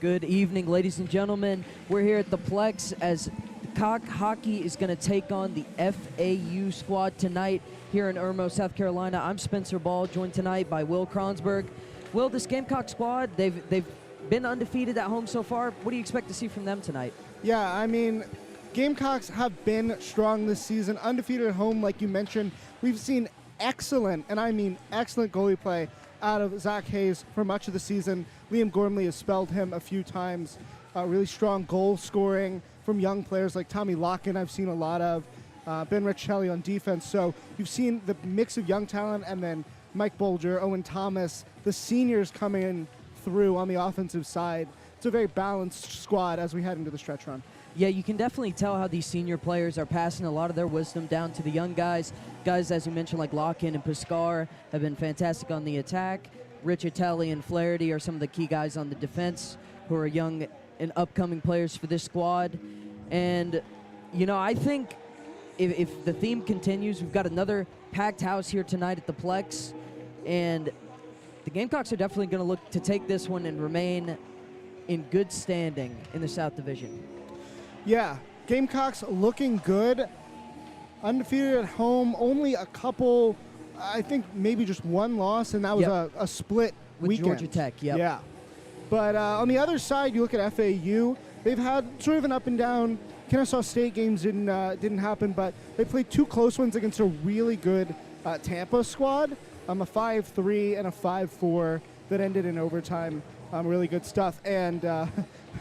Good evening, ladies and gentlemen. We're here at the Plex as Gamecock Hockey is going to take on the FAU squad tonight here in Irmo, South Carolina. I'm Spencer Ball, joined tonight by Will Kronsberg. Will, this Gamecock squad, they've been undefeated at home so far. What do you expect to see from them tonight? Yeah, I mean, Gamecocks have been strong this season, undefeated at home, like you mentioned. We've seen excellent, and I mean excellent goalie play out of Zach Hayes for much of the season. Liam Gormley has spelled him a few times. Really strong goal scoring from young players like Tommy Locken I've seen a lot of. Ben Riccelli on defense. So you've seen the mix of young talent, and then Mike Bolger, Owen Thomas, the seniors coming through on the offensive side. It's a very balanced squad as we head into the stretch run. Yeah, you can definitely tell how these senior players are passing a lot of their wisdom down to the young guys. Guys, as you mentioned, like Locken and Piscar have been fantastic on the attack. Riccelli and Flaherty are some of the key guys on the defense who are young and upcoming players for this squad. And, you know, I think if the theme continues, we've got another packed house here tonight at the Plex. And the Gamecocks are definitely going to look to take this one and remain in good standing in the South Division. Yeah, Gamecocks looking good. Undefeated at home, only a couple, I think maybe just one loss, and that was a split with weekend. Georgia Tech, Yeah. But on the other side, you look at FAU, they've had sort of an up and down. Kennesaw State games didn't happen, but they played two close ones against a really good Tampa squad, a 5-3 and a 5-4 that ended in overtime. Really good stuff. And I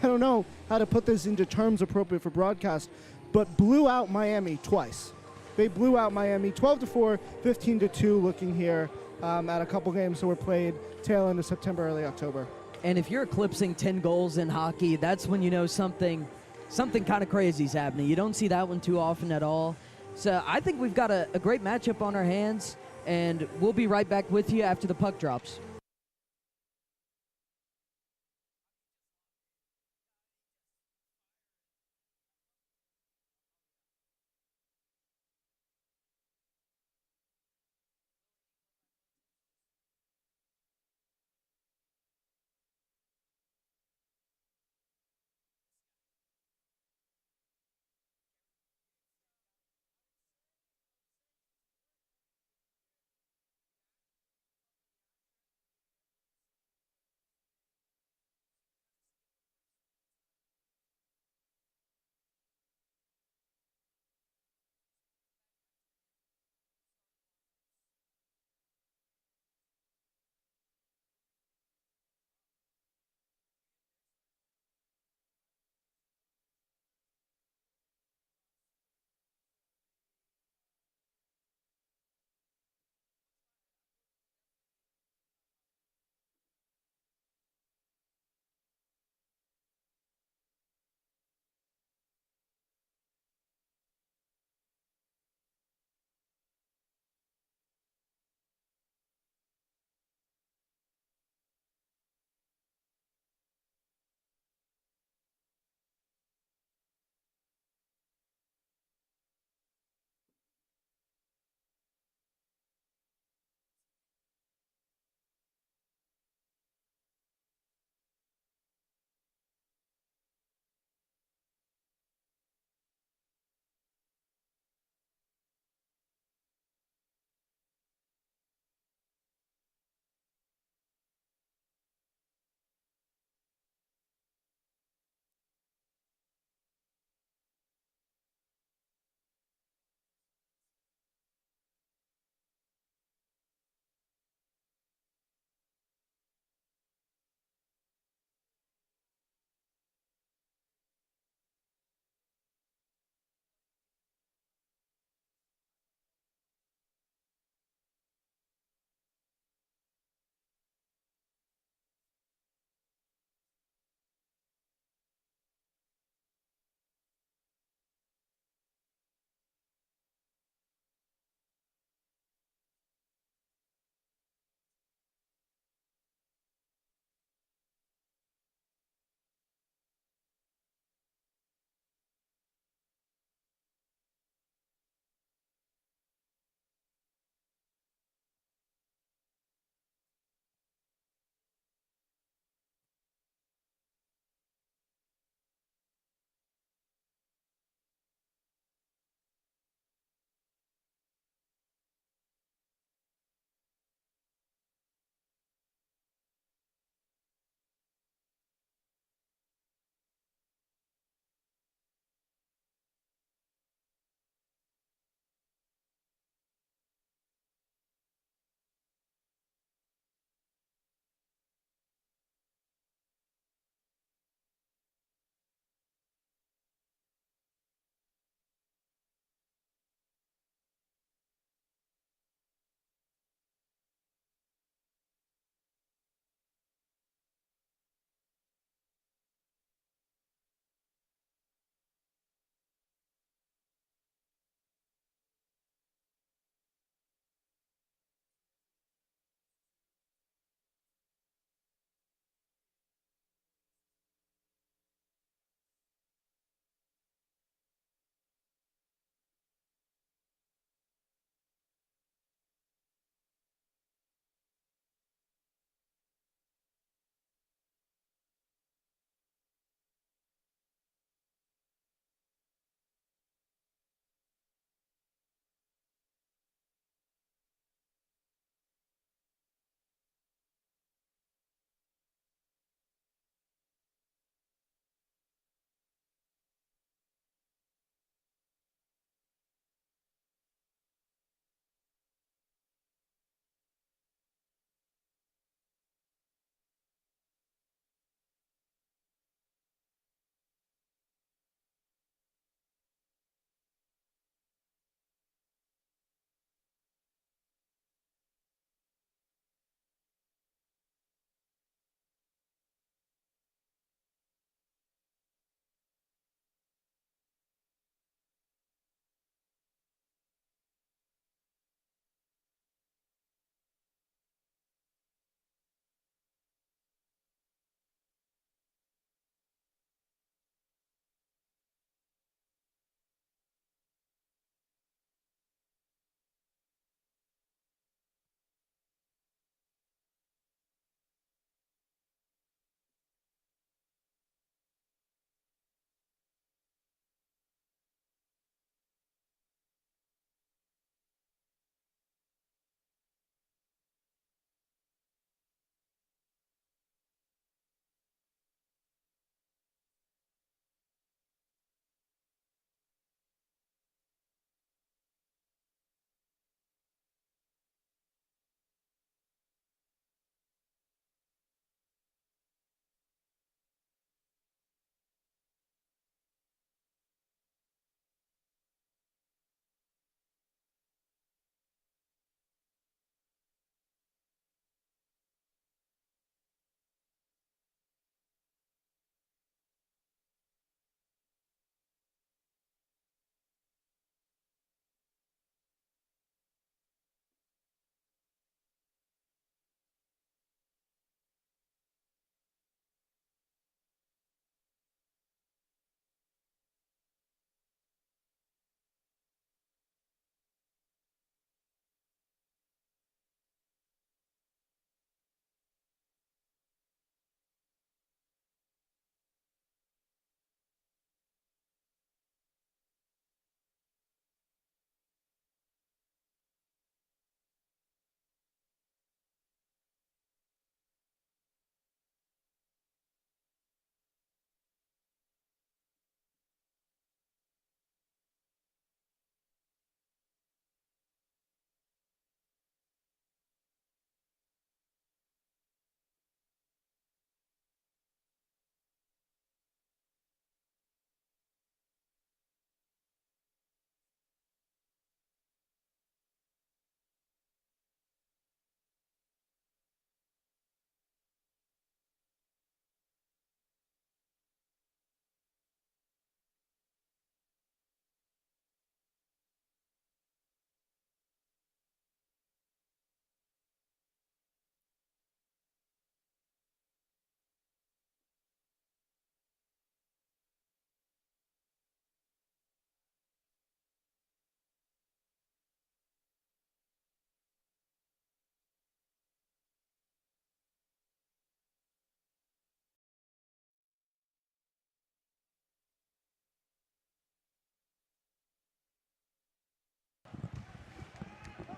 don't know how to put this into terms appropriate for broadcast, but blew out Miami twice. They blew out Miami 12-4, 15-2 looking here at a couple games that were played tail end of September, early October. And if you're eclipsing 10 goals in hockey, that's when you know something kind of crazy is happening. You don't see that one too often at all. So I think we've got a great matchup on our hands, and we'll be right back with you after the puck drops.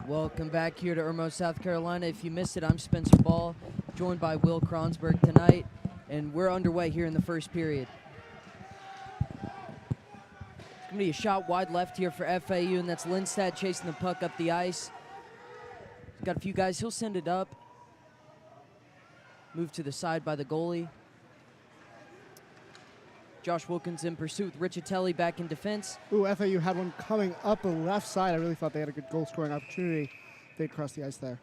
Welcome back here to Irmo, South Carolina. If you missed it, I'm Spencer Ball, joined by Will Kronsberg tonight, and we're underway here in the first period. It's going to be a shot wide left here for FAU, and that's Lindstad chasing the puck up the ice. He's got a few guys. He'll send it up. Move to the side by the goalie. Josh Wilkins in pursuit with Riccitelli back in defense. Ooh, FAU had one coming up the left side. I really thought they had a good goal-scoring opportunity. They'd cross the ice there.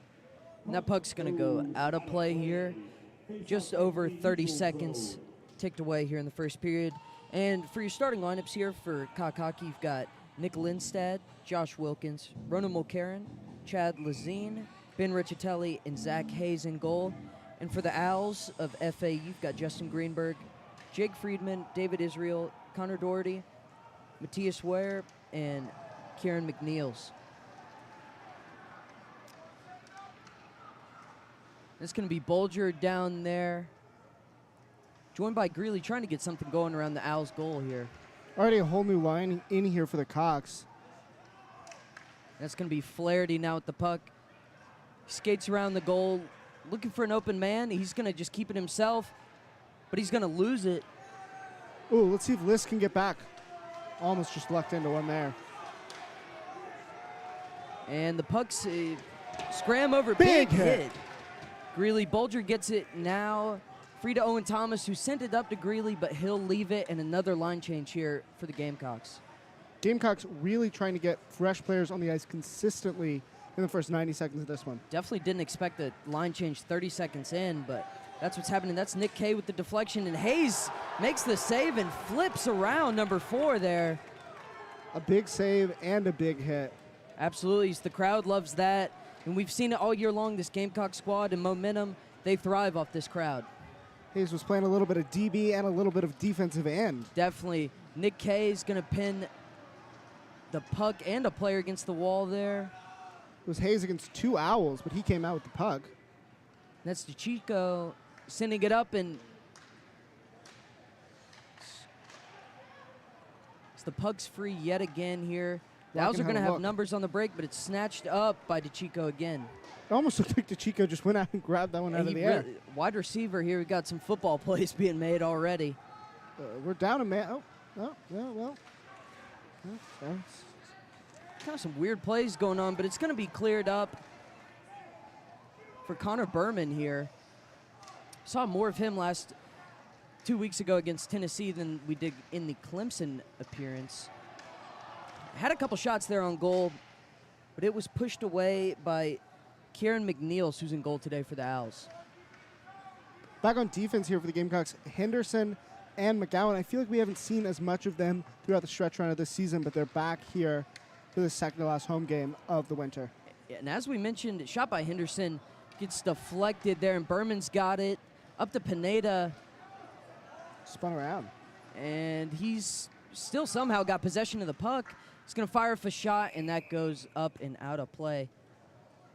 And that puck's going to go out of play here. Just over 30 seconds ticked away here in the first period. And for your starting lineups here for Kakaki, you've got Nick Lindstad, Josh Wilkins, Ronan Mulcairn, Chad Lazine, Ben Riccitelli, and Zach Hayes in goal. And for the Owls of FAU, you've got Justin Greenberg, Jake Friedman, David Israel, Connor Doherty, Matthias Ware, and Kieran McNeils. It's going to be Bulger down there, joined by Greeley, trying to get something going around the Owls' goal here. Already a whole new line in here for the Cocks. That's going to be Flaherty now with the puck. Skates around the goal, looking for an open man. He's going to just keep it himself, but he's going to lose it. Ooh, let's see if Liss can get back. Almost just lucked into one there. And the puck's scram over. Big hit. Greeley Bulger gets it now. Free to Owen Thomas, who sent it up to Greeley, but he'll leave it, and another line change here for the Gamecocks. Gamecocks really trying to get fresh players on the ice consistently in the first 90 seconds of this one. Definitely didn't expect the line change 30 seconds in, but that's what's happening. That's Nick Kay with the deflection, and Hayes makes the save and flips around number 4 there. A big save and a big hit. Absolutely. The crowd loves that, and we've seen it all year long. This Gamecock squad and momentum, they thrive off this crowd. Hayes was playing a little bit of DB and a little bit of defensive end. Definitely. Nick Kay is going to pin the puck and a player against the wall there. It was Hayes against 2 Owls, but he came out with the puck. That's DeChico sending it up, and the puck's free yet again here. The Owls are going to have numbers on the break, but it's snatched up by DeChico again. It almost looked like DeChico just went out and grabbed that one out of the air. Wide receiver here. We've got some football plays being made already. We're down a man. Well. Kind of some weird plays going on, but it's going to be cleared up for Connor Berman here. Saw more of him 2 weeks ago against Tennessee than we did in the Clemson appearance. Had a couple shots there on goal, but it was pushed away by Kieran McNeils, who's in goal today for the Owls. Back on defense here for the Gamecocks, Henderson and McGowan. I feel like we haven't seen as much of them throughout the stretch run of this season, but they're back here for the second to last home game of the winter. And as we mentioned, shot by Henderson gets deflected there, and Berman's got it up to Pineda. Spun around. And he's still somehow got possession of the puck. He's going to fire off a shot, and that goes up and out of play.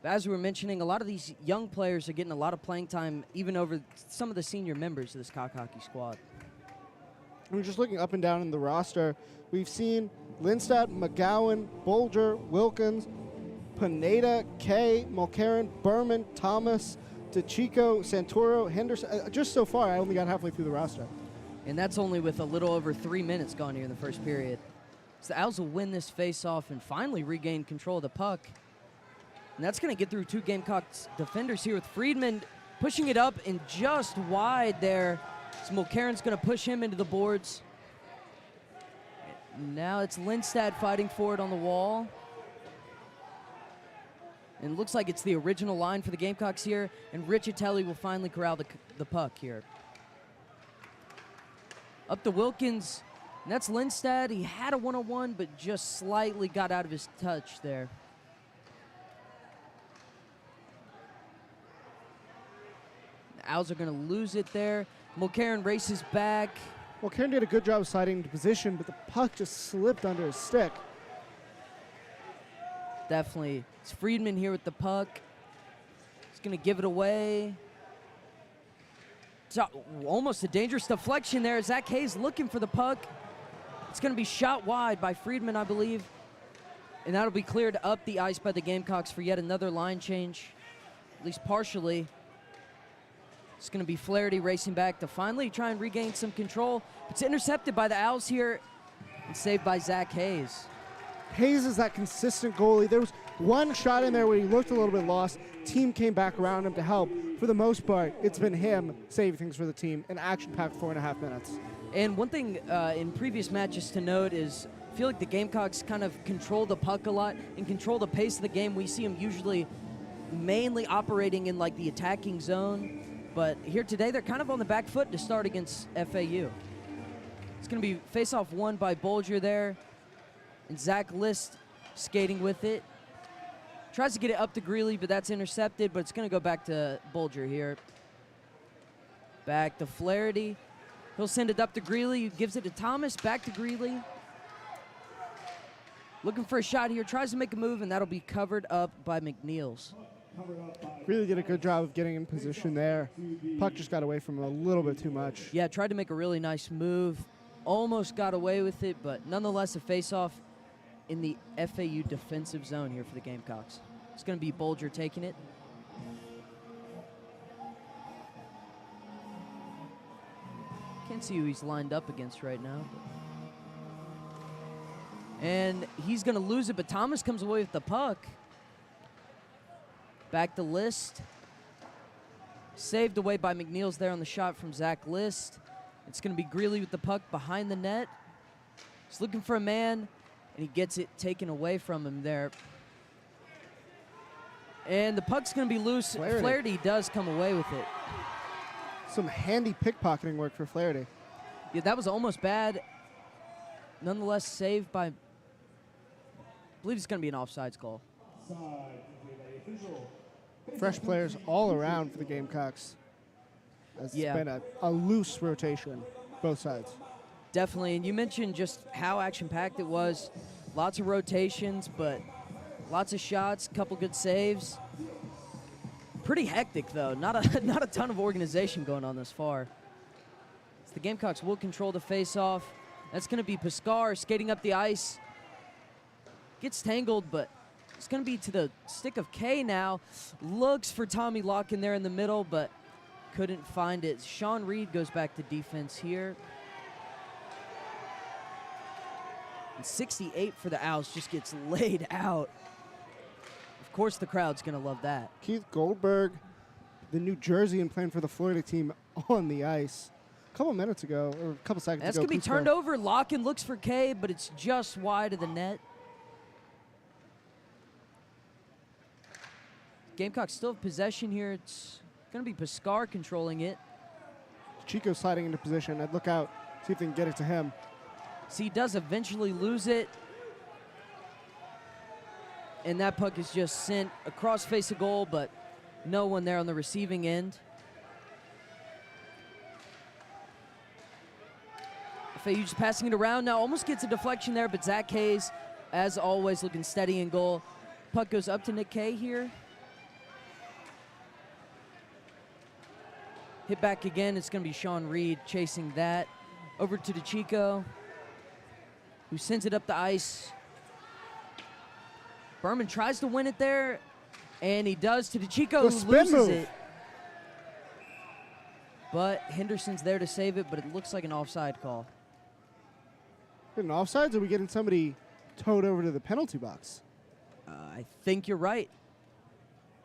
But as we were mentioning, a lot of these young players are getting a lot of playing time, even over some of the senior members of this Cock Hockey squad. We're just looking up and down in the roster. We've seen Lindstad, McGowan, Bulger, Wilkins, Pineda, Kay, Mulcairn, Berman, Thomas, DeChico, Santoro, Henderson. Just so far, I only got halfway through the roster. And that's only with a little over 3 minutes gone here in the first period. So the Owls will win this face-off and finally regain control of the puck. And that's going to get through 2 Gamecocks defenders here with Friedman pushing it up and just wide there. So Mulcairn's going to push him into the boards. Now it's Lindstad fighting for it on the wall. And it looks like it's the original line for the Gamecocks here, and Riccitelli will finally corral the puck here. Up to Wilkins, and that's Lindstad. He had a one-on-one, but just slightly got out of his touch there. The Owls are going to lose it there. Mulcairn races back. Mulcairn did a good job of sliding into position, but the puck just slipped under his stick. Definitely. It's Friedman here with the puck. He's going to give it away. It's almost a dangerous deflection there. Zach Hayes looking for the puck. It's going to be shot wide by Friedman, I believe. And that'll be cleared up the ice by the Gamecocks for yet another line change, at least partially. It's going to be Flaherty racing back to finally try and regain some control. It's intercepted by the Owls here and saved by Zach Hayes. Hayes is that consistent goalie. There was one shot in there where he looked a little bit lost. Team came back around him to help. For the most part, it's been him saving things for the team. An action-packed 4.5 minutes. And one thing in previous matches to note is I feel like the Gamecocks kind of control the puck a lot and control the pace of the game. We see them usually mainly operating in like the attacking zone. But here today, they're kind of on the back foot to start against FAU. It's going to be face-off won by Bolger there. And Zach List skating with it. Tries to get it up to Greeley, but that's intercepted. But it's going to go back to Bolger here. Back to Flaherty. He'll send it up to Greeley. Gives it to Thomas. Back to Greeley. Looking for a shot here. Tries to make a move, and that'll be covered up by McNeils. Really did a good job of getting in position there. Puck just got away from him a little bit too much. Yeah, tried to make a really nice move. Almost got away with it, but nonetheless a face-off in the FAU defensive zone here for the Gamecocks. It's going to be Bolger taking it. Can't see who he's lined up against right now. And he's going to lose it, but Thomas comes away with the puck. Back to List. Saved away by McNeils there on the shot from Zach List. It's going to be Greeley with the puck behind the net. He's looking for a man, and he gets it taken away from him there. And the puck's going to be loose. Flaherty does come away with it. Some handy pickpocketing work for Flaherty. Yeah, that was almost bad. Nonetheless, saved by, I believe it's going to be an offsides call. Fresh players all around for the Gamecocks. It's been a loose rotation, both sides. Definitely, and you mentioned just how action-packed it was. Lots of rotations, but lots of shots, couple good saves. Pretty hectic, though. Not a ton of organization going on this far. So the Gamecocks will control the face-off. That's going to be Piscar skating up the ice. Gets tangled, but it's going to be to the stick of K now. Looks for Tommy Locken there in the middle, but couldn't find it. Sean Reed goes back to defense here. And 68 for the Owls just gets laid out. Of course the crowd's going to love that. Keith Goldberg, the New Jerseyan playing for the Florida team on the ice. A couple minutes ago, or a couple seconds ago. That's going to be turned over. Locken looks for K, but it's just wide of the net. Gamecocks still have possession here. It's going to be Piscar controlling it. Chico sliding into position. I'd look out, see if they can get it to him. So he does eventually lose it. And that puck is just sent across face of goal, but no one there on the receiving end. FAU just passing it around now. Almost gets a deflection there, but Zach Hayes, as always, looking steady in goal. Puck goes up to Nick Kay here. Hit back again. It's going to be Sean Reed chasing that. Over to DeChico, who sends it up the ice. Berman tries to win it there, and he does to DeChico, who loses it. But Henderson's there to save it, but it looks like an offside call. Getting offsides, or are we getting somebody towed over to the penalty box? I think you're right.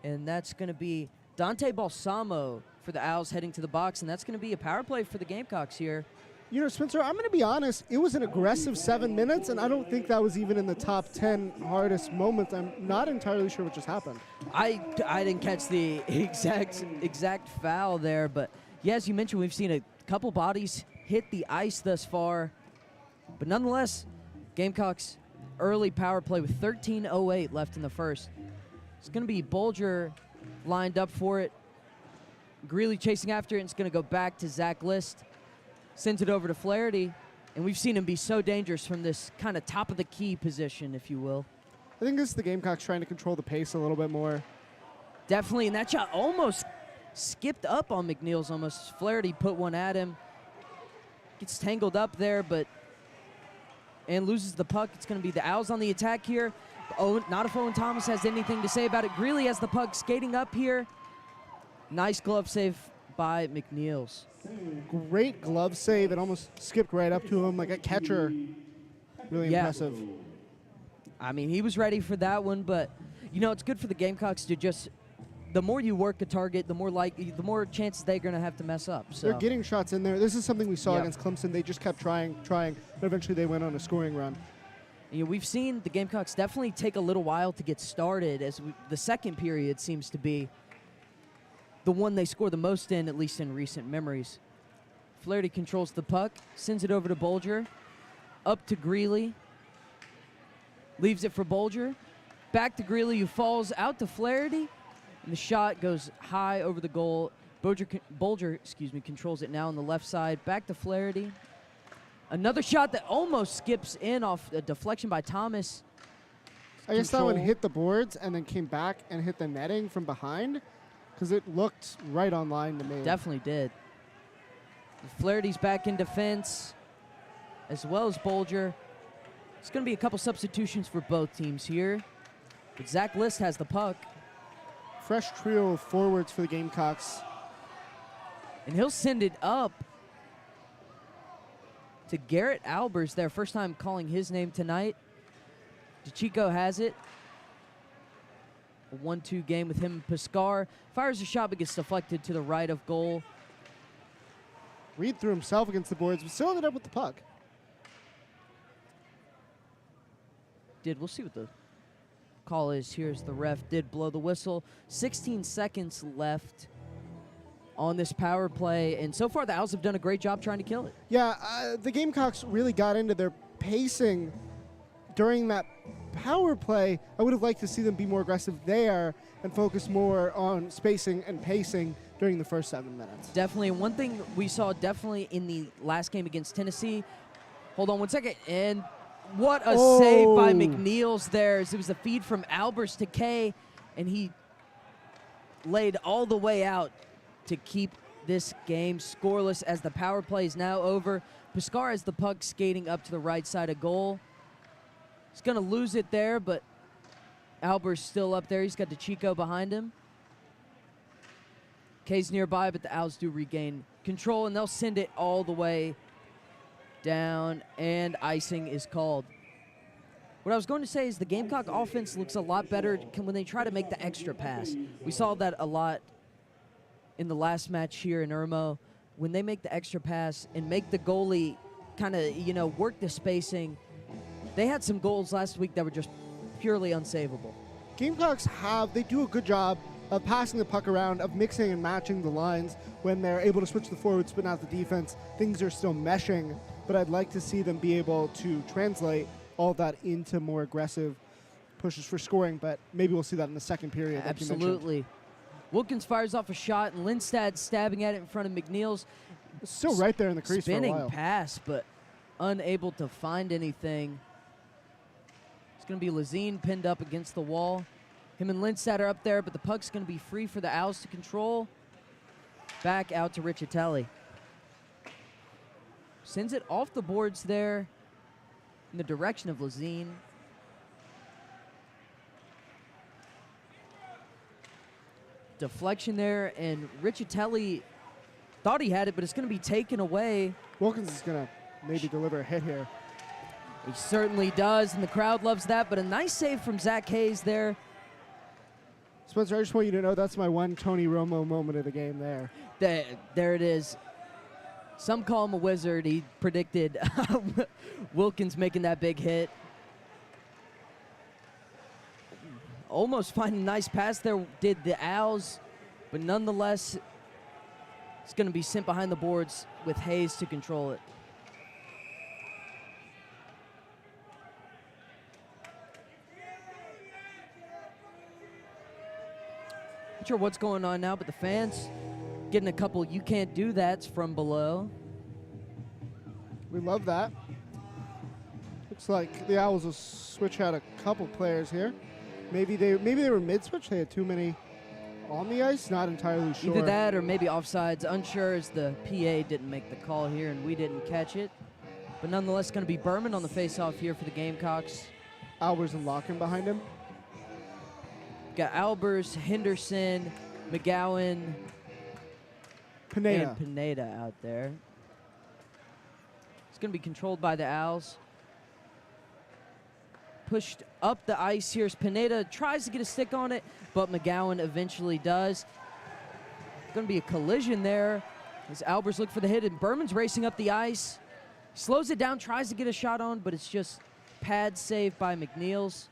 And that's going to be Dante Balsamo for the Owls heading to the box, and that's going to be a power play for the Gamecocks here. You know, Spencer, I'm going to be honest. It was an aggressive 7 minutes, and I don't think that was even in the top 10 hardest moments. I'm not entirely sure what just happened. I didn't catch the exact foul there, but yeah, as you mentioned, we've seen a couple bodies hit the ice thus far. But nonetheless, Gamecocks early power play with 13:08 left in the first. It's going to be Bolger lined up for it. Greeley chasing after it, and it's going to go back to Zach List. Sends it over to Flaherty, and we've seen him be so dangerous from this kind of top of the key position, if you will. I think this is the Gamecocks trying to control the pace a little bit more. Definitely, and that shot almost skipped up on McNeils almost. Flaherty put one at him. Gets tangled up there, and loses the puck. It's going to be the Owls on the attack here. not if Owen Thomas has anything to say about it. Greeley has the puck skating up here. Nice glove save by McNeils. Great glove save. It almost skipped right up to him like a catcher. Really impressive. I mean, he was ready for that one, but, you know, it's good for the Gamecocks to just, the more you work a target, the more chances they're going to have to mess up. So. They're getting shots in there. This is something we saw against Clemson. They just kept trying, but eventually they went on a scoring run. You know, we've seen the Gamecocks definitely take a little while to get started, as the second period seems to be the one they score the most in, at least in recent memories. Flaherty controls the puck, sends it over to Bolger, up to Greeley, leaves it for Bolger, back to Greeley, who falls out to Flaherty, and the shot goes high over the goal. Bolger controls it now on the left side, back to Flaherty. Another shot that almost skips in off a deflection by Thomas. I guess that one hit the boards and then came back and hit the netting from behind, because it looked right on line to me. Definitely did. Flaherty's back in defense, as well as Bolger. It's going to be a couple substitutions for both teams here. But Zach List has the puck. Fresh trio of forwards for the Gamecocks. And he'll send it up to Garrett Albers there. First time calling his name tonight. DeChico has it. A 1-2 game with him and Piscar. Fires a shot but gets deflected to the right of goal. Reed threw himself against the boards, but still ended up with the puck. We'll see what the call is. Here's the ref did blow the whistle. 16 seconds left on this power play, and so far the Owls have done a great job trying to kill it. Yeah, the Gamecocks really got into their pacing during that power play. I would have liked to see them be more aggressive there and focus more on spacing and pacing during the first 7 minutes. Definitely. One thing we saw definitely in the last game against Tennessee, hold on 1 second, and what a save by McNeils there. It was a feed from Albers to Kay, and he laid all the way out to keep this game scoreless as the power play is now over. Piscar has the puck skating up to the right side of goal. He's going to lose it there, but Albers still up there. He's got DeChico behind him. Kay's nearby, but the Owls do regain control, and they'll send it all the way down, and icing is called. What I was going to say is the Gamecock offense looks a lot better when they try to make the extra pass. We saw that a lot in the last match here in Irmo. When they make the extra pass and make the goalie kind of, work the spacing. They had some goals last week that were just purely unsavable. Gamecocks they do a good job of passing the puck around, of mixing and matching the lines when they're able to switch the forwards, but not the defense. Things are still meshing, but I'd like to see them be able to translate all that into more aggressive pushes for scoring, but maybe we'll see that in the second period. Absolutely. Wilkins fires off a shot, and Lindstad stabbing at it in front of McNeils. It's still right there in the crease for a while. Spinning pass, but unable to find anything. It's going to be Lazine pinned up against the wall. Him and Lindstad are up there, but the puck's going to be free for the Owls to control. Back out to Riccitelli. Sends it off the boards there in the direction of Lazine. Deflection there, and Riccitelli thought he had it, but it's going to be taken away. Wilkins is going to maybe deliver a hit here. He certainly does, and the crowd loves that, but a nice save from Zach Hayes there. Spencer, I just want you to know that's my one Tony Romo moment of the game there. There it is. Some call him a wizard. He predicted Wilkins making that big hit. Almost finding a nice pass there did the Owls, but nonetheless, it's going to be sent behind the boards with Hayes to control it. Not sure what's going on now, but the fans getting a couple "you can't do that's" from below. We love that. Looks like the Owls will switch out a couple players here. Maybe they were mid-switch. They had too many on the ice. Not entirely sure. Either that or maybe offsides. Unsure, as the PA didn't make the call here and we didn't catch it. But nonetheless, going to be Berman on the face-off here for the Gamecocks. Albers and Locken behind him. Got Albers, Henderson, McGowan, Pineda. and Pineda out there. It's going to be controlled by the Owls. Pushed up the ice here as Pineda tries to get a stick on it, but McGowan eventually does. Going to be a collision there as Albers look for the hit, and Berman's racing up the ice. Slows it down, tries to get a shot on, but it's just pad save by McNeils.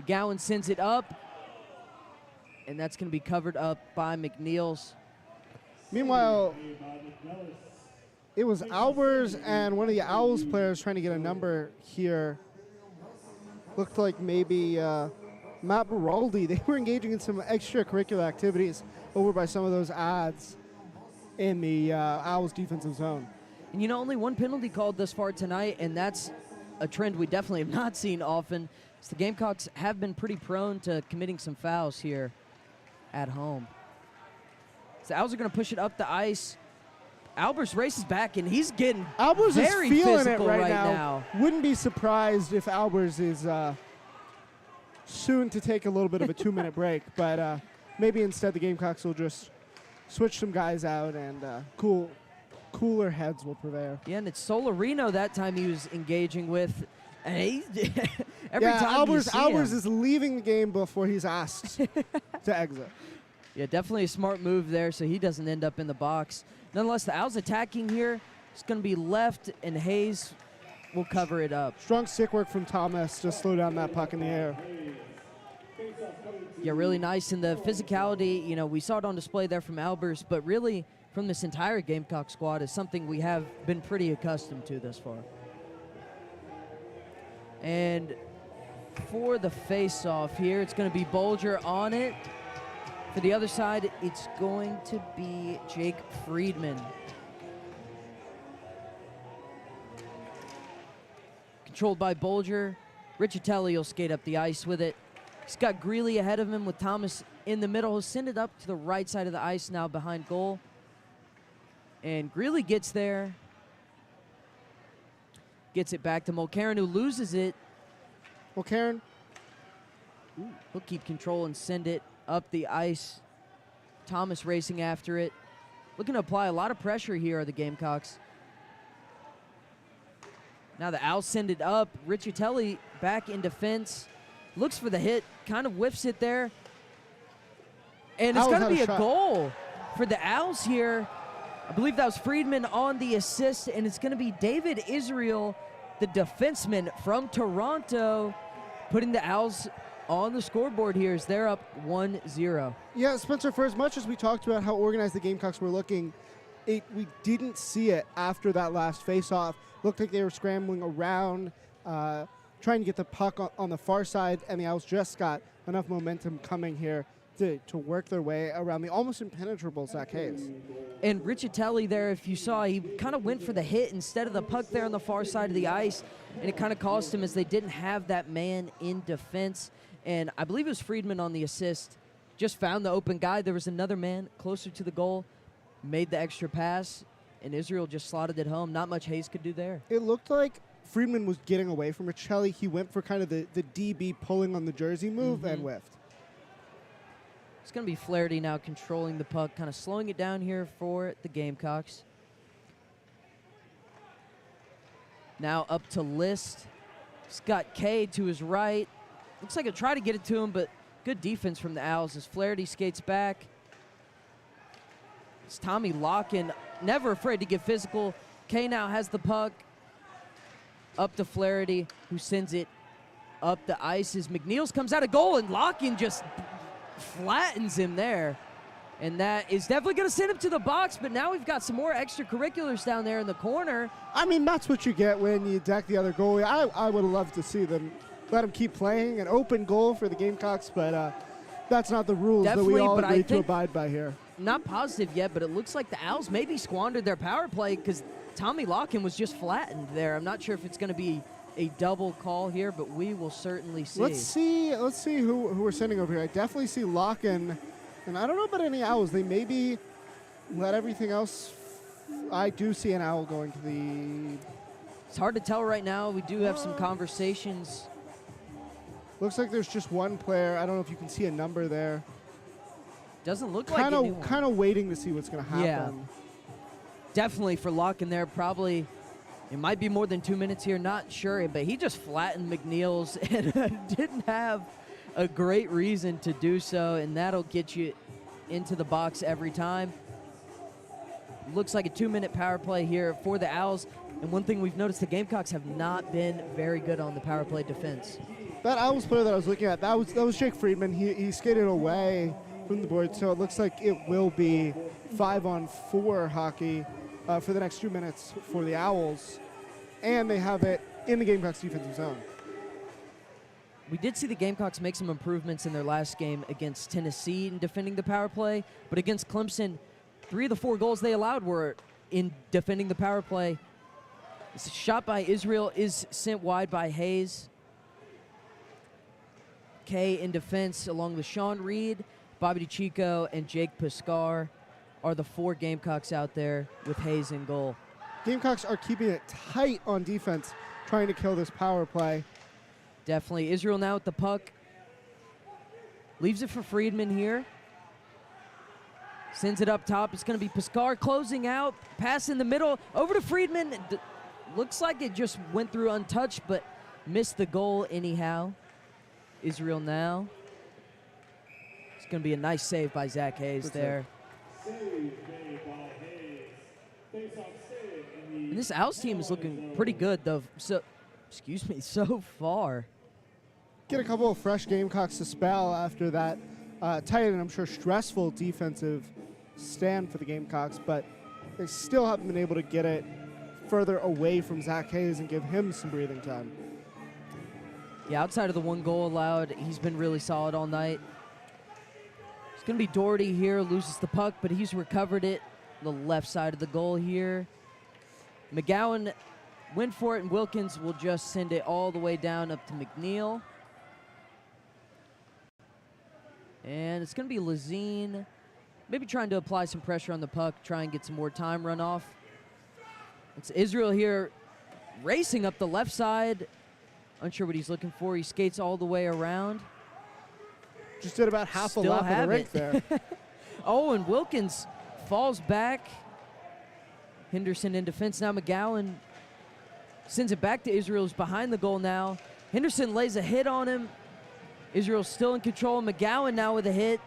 McGowan sends it up, and that's going to be covered up by McNeils. Meanwhile, it was Albers and one of the Owls players trying to get a number here. Looked like maybe Matt Baraldi. They were engaging in some extracurricular activities over by some of those ads in the Owls defensive zone. And you know, only one penalty called thus far tonight, and that's a trend we definitely have not seen often. So the Gamecocks have been pretty prone to committing some fouls here at home. So the Owls are going to push it up the ice. Albers races back, and he's getting Albers very is feeling physical it right now. Wouldn't be surprised if Albers is soon to take a little bit of a 2-minute break, but maybe instead the Gamecocks will just switch some guys out and cooler heads will prevail. Yeah, and it's Solarino that time he was engaging with. And he, every time Albers is leaving the game before he's asked to exit. Yeah, definitely a smart move there so he doesn't end up in the box. Nonetheless, the Owls attacking here. It's going to be left, and Hayes will cover it up. Strong stick work from Thomas to slow down that puck in the air. Yeah, really nice. And the physicality, you know, we saw it on display there from Albers, but really from this entire Gamecock squad is something we have been pretty accustomed to thus far. And for the face-off here, it's going to be Bolger on it. For the other side, it's going to be Jake Friedman. Controlled by Bolger. Riccitelli will skate up the ice with it. He's got Greeley ahead of him with Thomas in the middle. He'll send it up to the right side of the ice now behind goal. And Greeley gets there. Gets it back to Mulcairn, who loses it. Mulcairn. He'll keep control and send it up the ice. Thomas racing after it. Looking to apply a lot of pressure here are the Gamecocks. Now the Owls send it up. Riccitelli back in defense. Looks for the hit. Kind of whiffs it there. And it's going to be a goal for the Owls here. I believe that was Friedman on the assist. And it's going to be David Israel, the defenseman from Toronto, putting the Owls on the scoreboard here as they're up 1-0. Yeah, Spencer, for as much as we talked about how organized the Gamecocks were looking, we didn't see it after that last face-off. Looked like they were scrambling around, trying to get the puck on the far side, and the Owls just got enough momentum coming here to work their way around the almost impenetrable Zach Hayes. And Riccitelli there, if you saw, he kind of went for the hit instead of the puck there on the far side of the ice, and it kind of cost him as they didn't have that man in defense. And I believe it was Friedman on the assist. Just found the open guy. There was another man closer to the goal, made the extra pass, and Israel just slotted it home. Not much Hayes could do there. It looked like Friedman was getting away from Riccitelli. He went for kind of the DB pulling on the jersey move and whiffed. It's going to be Flaherty now controlling the puck, kind of slowing it down here for the Gamecocks. Now up to List. He's got K to his right. Looks like he'll try to get it to him, but good defense from the Owls as Flaherty skates back. It's Tommy Locken, never afraid to get physical. K now has the puck. Up to Flaherty, who sends it up the ice as McNeils comes out of goal, and Locken just flattens him there. And that is definitely going to send him to the box, but now we've got some more extracurriculars down there in the corner. I mean, that's what you get when you deck the other goalie. I would have loved to see them let him keep playing, an open goal for the Gamecocks, but that's not the rules definitely, that we all agree to abide by here. Not positive yet, but it looks like the Owls maybe squandered their power play because Tommy Locken was just flattened there. I'm not sure if it's going to be a double call here, but we will certainly see. Let's see who we're sending over here. I definitely see Locken, and I don't know about any Owls. They maybe let everything else. I do see an Owl going to the. It's hard to tell right now. We do have some conversations Looks like there's just one player. I don't know if you can see a number there. Doesn't look like anyone. Kind of waiting to see what's going to happen. Yeah. Definitely for Locke in there, probably it might be more than 2 minutes here, not sure, but he just flattened McNeil's and didn't have a great reason to do so, and that'll get you into the box every time. Looks like a 2-minute power play here for the Owls, and one thing we've noticed, the Gamecocks have not been very good on the power play defense. That Owls player that I was looking at, that was Jake Friedman. He skated away from the board, so it looks like it will be 5-on-4 hockey for the next 2 minutes for the Owls, and they have it in the Gamecocks defensive zone. We did see the Gamecocks make some improvements in their last game against Tennessee in defending the power play, but against Clemson, 3 of the 4 goals they allowed were in defending the power play. This shot by Israel is sent wide by Hayes. Kay in defense along with Sean Reed, Bobby DeChico, and Jake Piscar are the 4 Gamecocks out there with Hayes in goal. Gamecocks are keeping it tight on defense, trying to kill this power play. Definitely. Israel now with the puck. Leaves it for Friedman here. Sends it up top. It's going to be Piscar closing out. Pass in the middle. Over to Friedman. Looks like it just went through untouched, but missed the goal anyhow. Israel now. It's going to be a nice save by Zach Hayes there. And this Owls team is looking pretty good, though. So far. Get a couple of fresh Gamecocks to spell after that tight and I'm sure stressful defensive stand for the Gamecocks, but they still haven't been able to get it further away from Zach Hayes and give him some breathing time. Yeah, outside of the 1 goal allowed, he's been really solid all night. It's going to be Doherty here, loses the puck, but he's recovered it. The left side of the goal here. McGowan went for it, and Wilkins will just send it all the way down up to McNeil. And it's going to be Lazine, maybe trying to apply some pressure on the puck, try and get some more time run off. It's Israel here racing up the left side. Unsure what he's looking for. He skates all the way around. Just did about half a lap of the rink there. Oh, and Wilkins falls back. Henderson in defense now. McGowan sends it back to Israel, who's behind the goal now. Henderson lays a hit on him. Israel's still in control. McGowan now with a hit.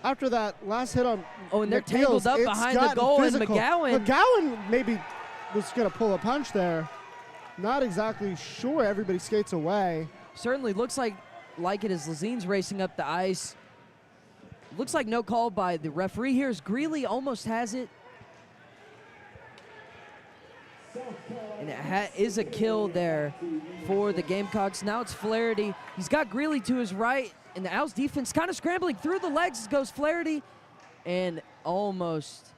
After that last hit on and they're tangled up behind the goal, physical. And McGowan maybe was going to pull a punch there. Not exactly sure. Everybody skates away. Certainly looks like it as Lazine's racing up the ice. Looks like no call by the referee here as Greeley almost has it. And it is a kill there for the Gamecocks. Now it's Flaherty. He's got Greeley to his right, and the Owls defense kind of scrambling through the legs. Goes Flaherty, and almost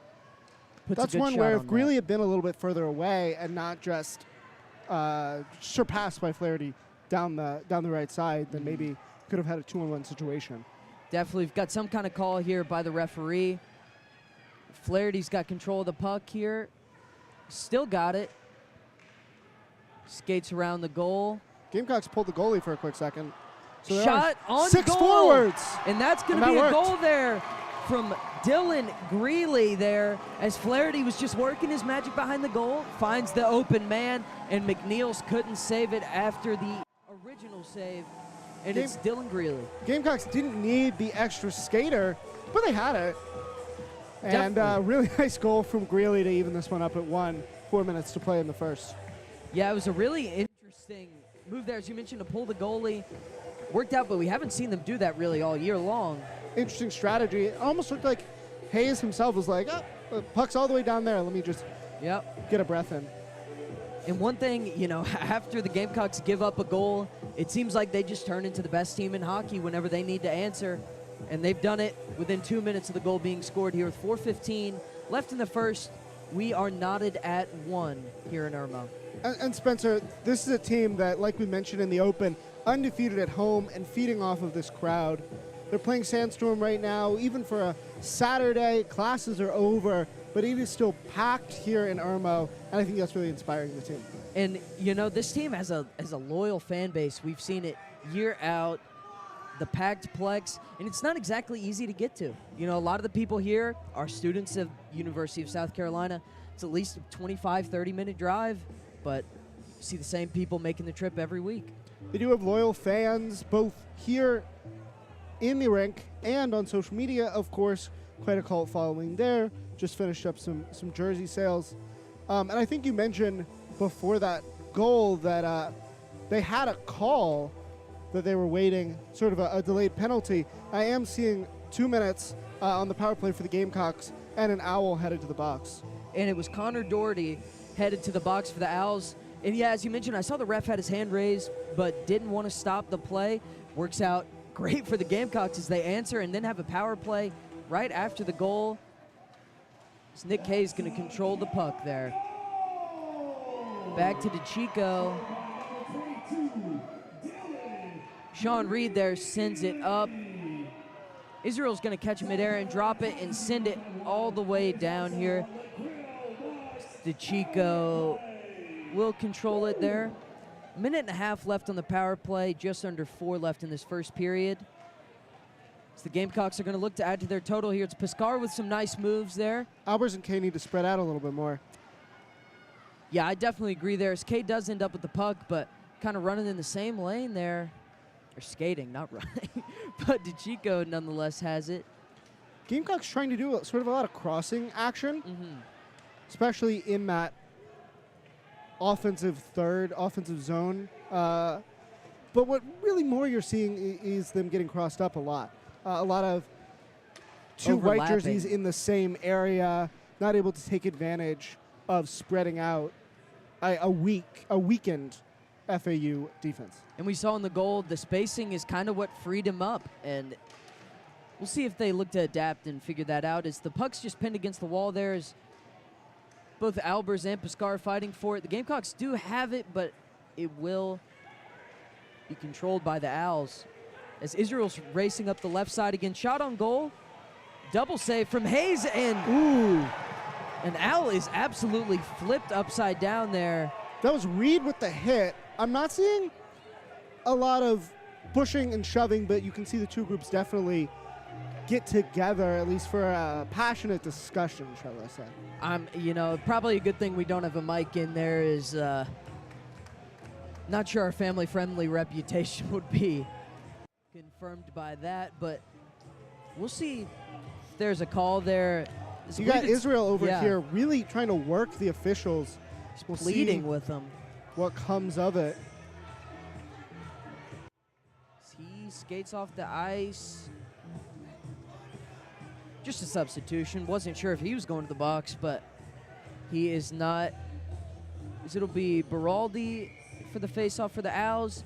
puts That's a good one shot where on if Greeley that. had been a little bit further away and not just surpassed by Flaherty down the right side, then maybe could have had a 2-on-1 situation. Definitely got some kind of call here by the referee. Flaherty's got control of the puck here. Still got it. Skates around the goal. Gamecocks pulled the goalie for a quick second. So Shot on 6 goal. forwards. And that's going to be a goal there from Dylan Greeley there, as Flaherty was just working his magic behind the goal, finds the open man, and McNeils couldn't save it after the original save, and it's Dylan Greeley. Gamecocks didn't need the extra skater, but they had it. And really nice goal from Greeley to even this one up at 1. 4 minutes to play in the first. Yeah, it was a really interesting move there, as you mentioned, to pull the goalie. Worked out, but we haven't seen them do that really all year long. Interesting strategy. It almost looked like Hayes himself was like, oh, the puck's all the way down there. Let me just get a breath in. And one thing, after the Gamecocks give up a goal, it seems like they just turn into the best team in hockey whenever they need to answer. And they've done it within 2 minutes of the goal being scored here with 4:15 left in the first. We are knotted at 1 here in Irmo. And Spencer, this is a team that, like we mentioned in the open, undefeated at home and feeding off of this crowd. They're playing Sandstorm right now. Even for a Saturday, classes are over, but it is still packed here in Irmo, and I think that's really inspiring the team. And, this team has a loyal fan base. We've seen it year out, the packed Plex, and it's not exactly easy to get to. You know, a lot of the people here are students of University of South Carolina. It's at least a 25, 30-minute drive, but you see the same people making the trip every week. They do have loyal fans, both here in the rink and on social media, of course. Quite a cult following there. Just finished up some jersey sales. And I think you mentioned before that goal that they had a call that they were waiting, sort of a delayed penalty. I am seeing 2 minutes on the power play for the Gamecocks and an owl headed to the box. And it was Connor Doherty headed to the box for the Owls. And yeah, as you mentioned, I saw the ref had his hand raised, but didn't want to stop the play. Works out great for the Gamecocks as they answer and then have a power play right after the goal. So Nick Kay is going to control the puck there. Back to DeChico. Sean Reed there sends it up. Israel's going to catch it midair and drop it and send it all the way down here. DeChico will control it there. A minute and a half left on the power play, just under 4 left in this first period. So the Gamecocks are going to look to add to their total here. It's Piscar with some nice moves there. Albers and Kay need to spread out a little bit more. Yeah, I definitely agree there. As Kay does end up with the puck, but kind of running in the same lane there. Or skating, not running. But DeChico nonetheless has it. Gamecocks trying to do sort of a lot of crossing action, especially in that offensive third, offensive zone. But what really more you're seeing is them getting crossed up a lot. A lot of two white jerseys in the same area, not able to take advantage of spreading out a weakened FAU defense. And we saw in the goal, the spacing is kind of what freed him up. And we'll see if they look to adapt and figure that out. As the puck's just pinned against the wall there, as both Albers and Piscar fighting for it. The Gamecocks do have it, but it will be controlled by the Owls. As Israel's racing up the left side again. Shot on goal. Double save from Hayes, and ooh, an Owl is absolutely flipped upside down there. That was Reed with the hit. I'm not seeing a lot of pushing and shoving, but you can see the two groups definitely get together, at least for a passionate discussion, shall I say. You know, probably a good thing we don't have a mic in there is not sure our family-friendly reputation would be confirmed by that, but we'll see if there's a call there. You got Israel over here really trying to work the officials. We'll pleading with them. What comes of it. He skates off the ice. Just a substitution. Wasn't sure if he was going to the box, but he is not. It'll be Beraldi for the faceoff for the Owls.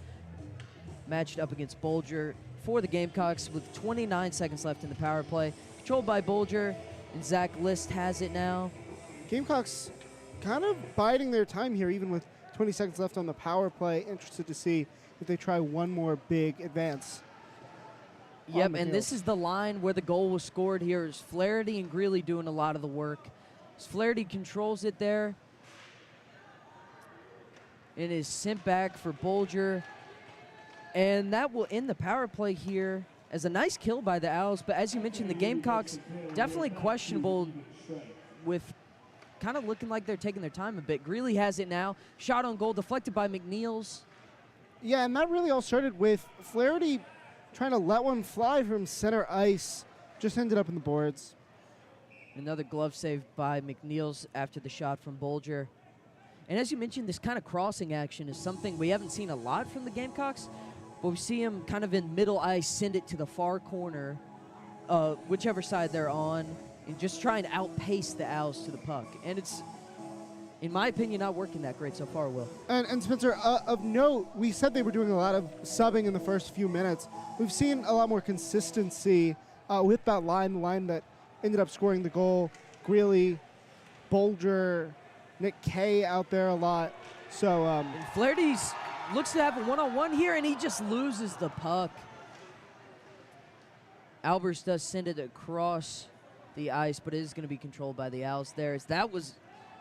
Matched up against Bolger for the Gamecocks with 29 seconds left in the power play. Controlled by Bolger, and Zach List has it now. Gamecocks kind of biding their time here, even with 20 seconds left on the power play. Interested to see if they try one more big advance. Yep, and this is the line where the goal was scored here. Is Flaherty and Greeley doing a lot of the work. As Flaherty controls it there. It is sent back for Bolger. And that will end the power play here as a nice kill by the Owls. But as you mentioned, the Gamecocks definitely questionable with kind of looking like they're taking their time a bit. Greeley has it now. Shot on goal deflected by McNeils. Yeah, and that really all started with Flaherty trying to let one fly from center ice. Just ended up in the boards. Another glove save by McNeils after the shot from Bolger. And as you mentioned, this kind of crossing action is something we haven't seen a lot from the Gamecocks, but we see him kind of in middle ice send it to the far corner, whichever side they're on, and just try and outpace the Owls to the puck. And it's, in my opinion, not working that great so far, Will. And Spencer, of note, we said they were doing a lot of subbing in the first few minutes. We've seen a lot more consistency with that line, the line that ended up scoring the goal. Greeley, Bolger, Nick Kay out there a lot. So and Flaherty looks to have a one-on-one here, and he just loses the puck. Albers does send it across the ice, but it is going to be controlled by the Owls there. As that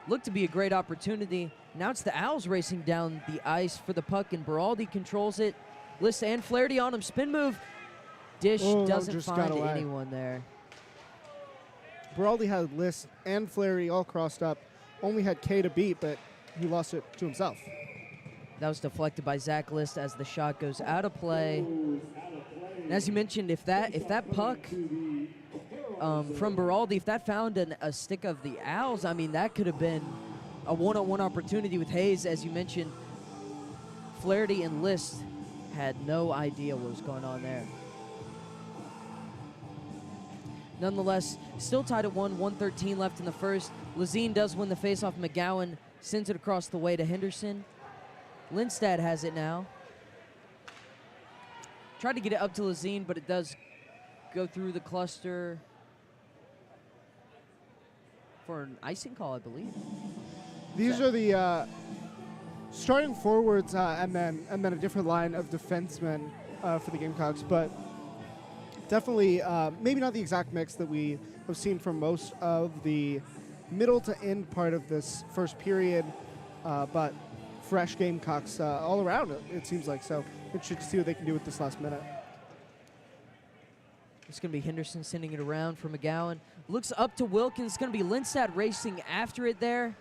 looked to be a great opportunity. Now it's the Owls racing down the ice for the puck, and Beraldi controls it. List and Flaherty on him. Spin move. Dish doesn't just find got away. anyone there. Beraldi had List and Flaherty all crossed up. Only had K to beat, but he lost it to himself. That was deflected by Zach List as the shot goes out of play. And as you mentioned, if that puck from Beraldi, if that found a stick of the Owls, I mean, that could have been a one-on-one opportunity with Hayes. As you mentioned, Flaherty and List had no idea what was going on there. Nonetheless, still tied at 1:13 left in the first. Lazine does win the faceoff. McGowan sends it across the way to Henderson. Lindstad has it now. Tried to get it up to Lazine, but it does go through the cluster for an icing call, I believe. These are the starting forwards and then a different line of defensemen for the Gamecocks, but definitely maybe not the exact mix that we have seen from most of the middle to end part of this first period, but fresh Gamecocks all around, it seems like. So interested to see what they can do with this last minute. It's going to be Henderson sending it around for McGowan. Looks up to Wilkins. It's going to be Lindstad racing after it there.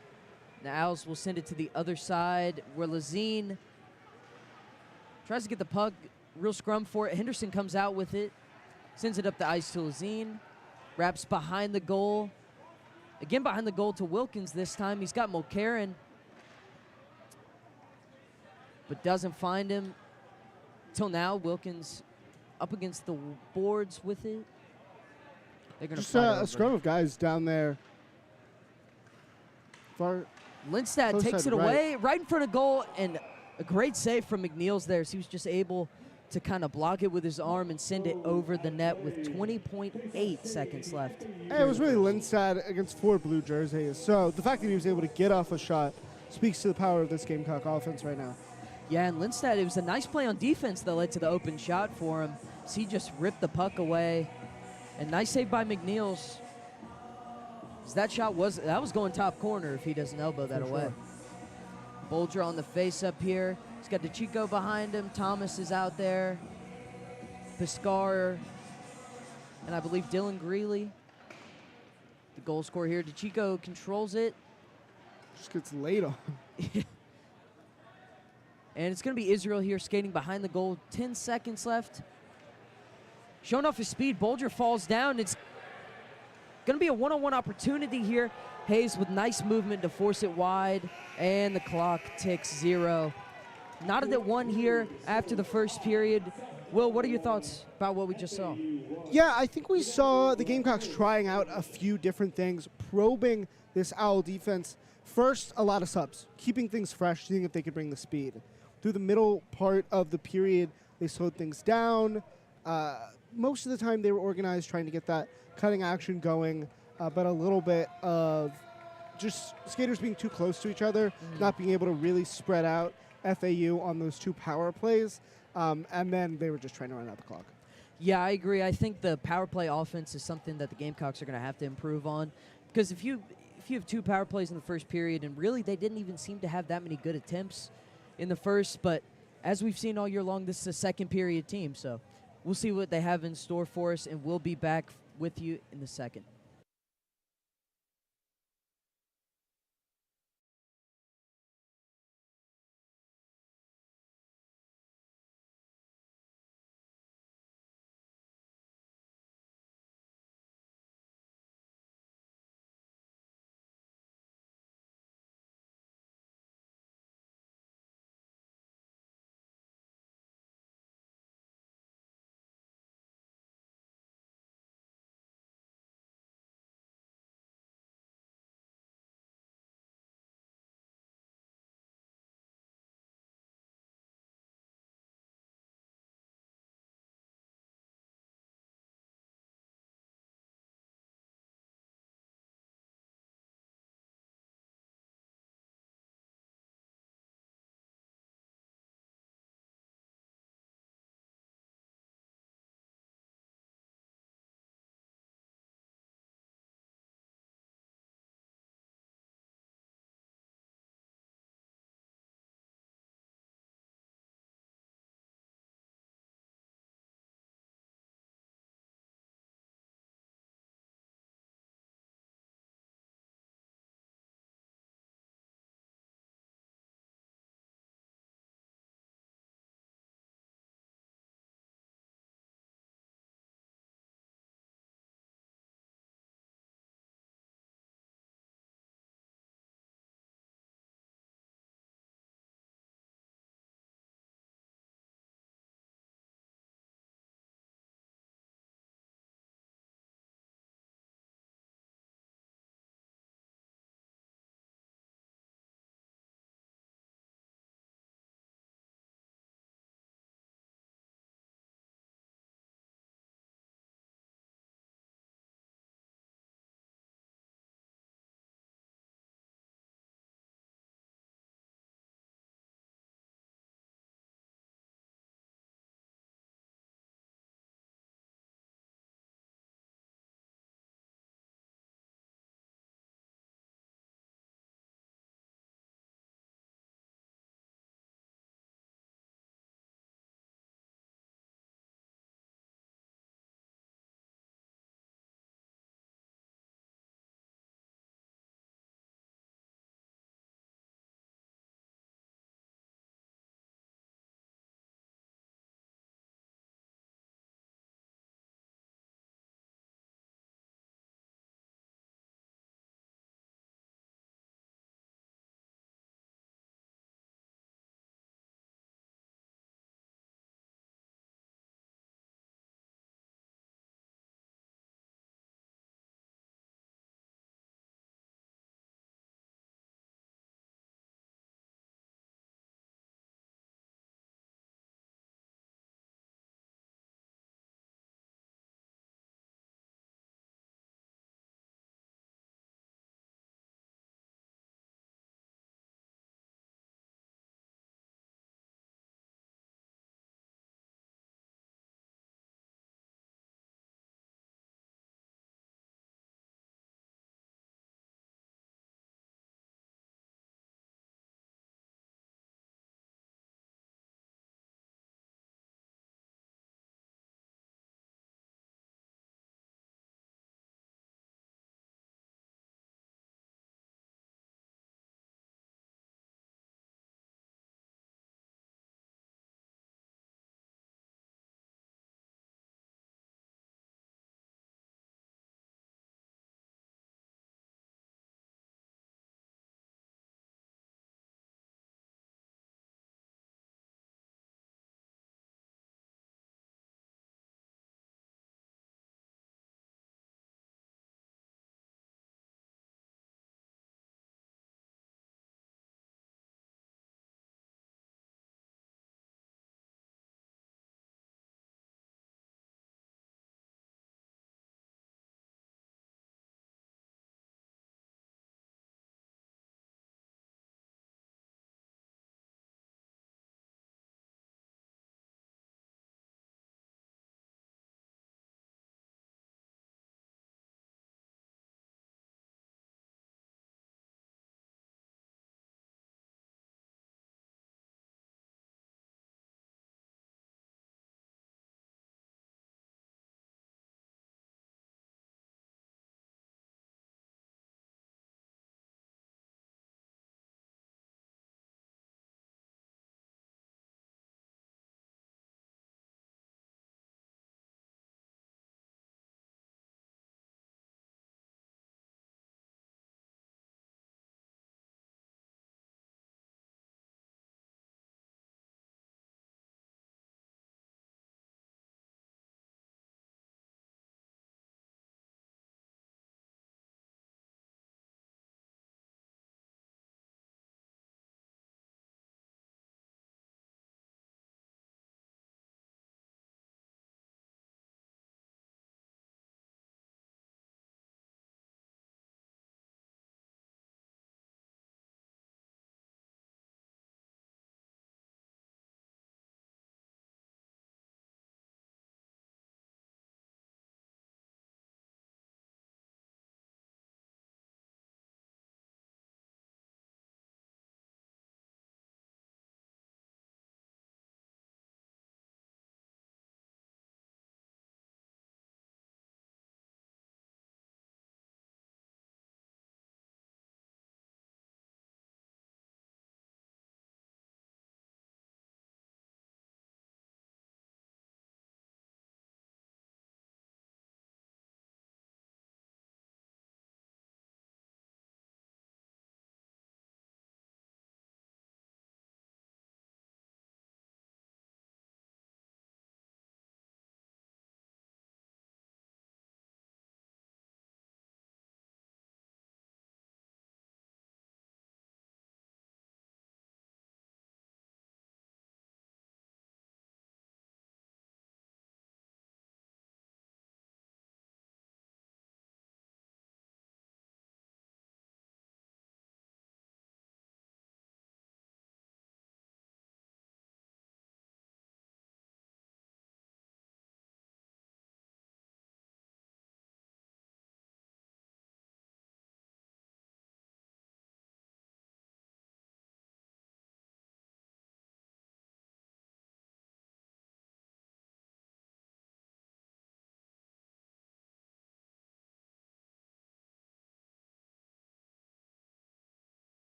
The Owls will send it to the other side where Lazine tries to get the puck. Real scrum for it. Henderson comes out with it. Sends it up the ice to Lazine. Wraps behind the goal. Again behind the goal to Wilkins this time. He's got Mulcairn, but doesn't find him. Till now, Wilkins up against the boards with it. They're going to just a scrum of guys down there. Lindstad takes it away right in front of goal, and a great save from McNeils there. So he was just able to kind of block it with his arm and send it over the net with 20.8 seconds left. Hey, it was really Lindstad against 4 blue jerseys. So the fact that he was able to get off a shot speaks to the power of this Gamecock offense right now. Yeah, and Lindstad, it was a nice play on defense that led to the open shot for him. So he just ripped the puck away. And nice save by McNeils. That shot was going top corner if he doesn't elbow that away. Sure. Bolger on the face up here. He's got DeChico behind him. Thomas is out there. Piscar. And I believe Dylan Greeley. The goal scorer here. DeChico controls it. Just gets laid on. And it's going to be Israel here skating behind the goal. 10 seconds left. Showing off his speed. Bolger falls down. It's going to be a one-on-one opportunity here. Hayes with nice movement to force it wide. And the clock ticks 0. Knotted at 1 here after the first period. Will, what are your thoughts about what we just saw? Yeah, I think we saw the Gamecocks trying out a few different things, probing this Owl defense. First, a lot of subs, keeping things fresh, seeing if they could bring the speed. Through the middle part of the period, they slowed things down. Most of the time, they were organized, trying to get that cutting action going, but a little bit of just skaters being too close to each other, not being able to really spread out FAU on those 2 power plays, and then they were just trying to run out the clock. Yeah, I agree. I think the power play offense is something that the Gamecocks are going to have to improve on, because if you have 2 power plays in the first period, and really they didn't even seem to have that many good attempts in the first, but as we've seen all year long, this is a second period team, so we'll see what they have in store for us, and we'll be back with you in the second.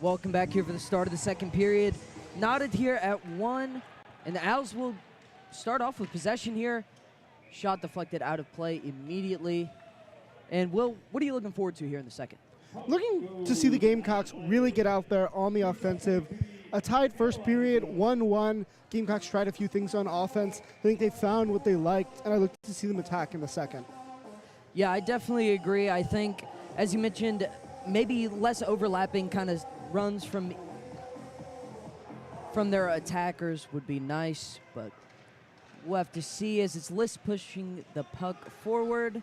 Welcome back here for the start of the second period. Knotted here at 1, and the Owls will start off with possession here. Shot deflected out of play immediately. And Will, what are you looking forward to here in the second? Looking to see the Gamecocks really get out there on the offensive. A tied first period, 1-1. Gamecocks tried a few things on offense. I think they found what they liked, and I look to see them attack in the second. Yeah, I definitely agree. I think, as you mentioned, maybe less overlapping kind of runs from their attackers would be nice, but we'll have to see as it's List pushing the puck forward.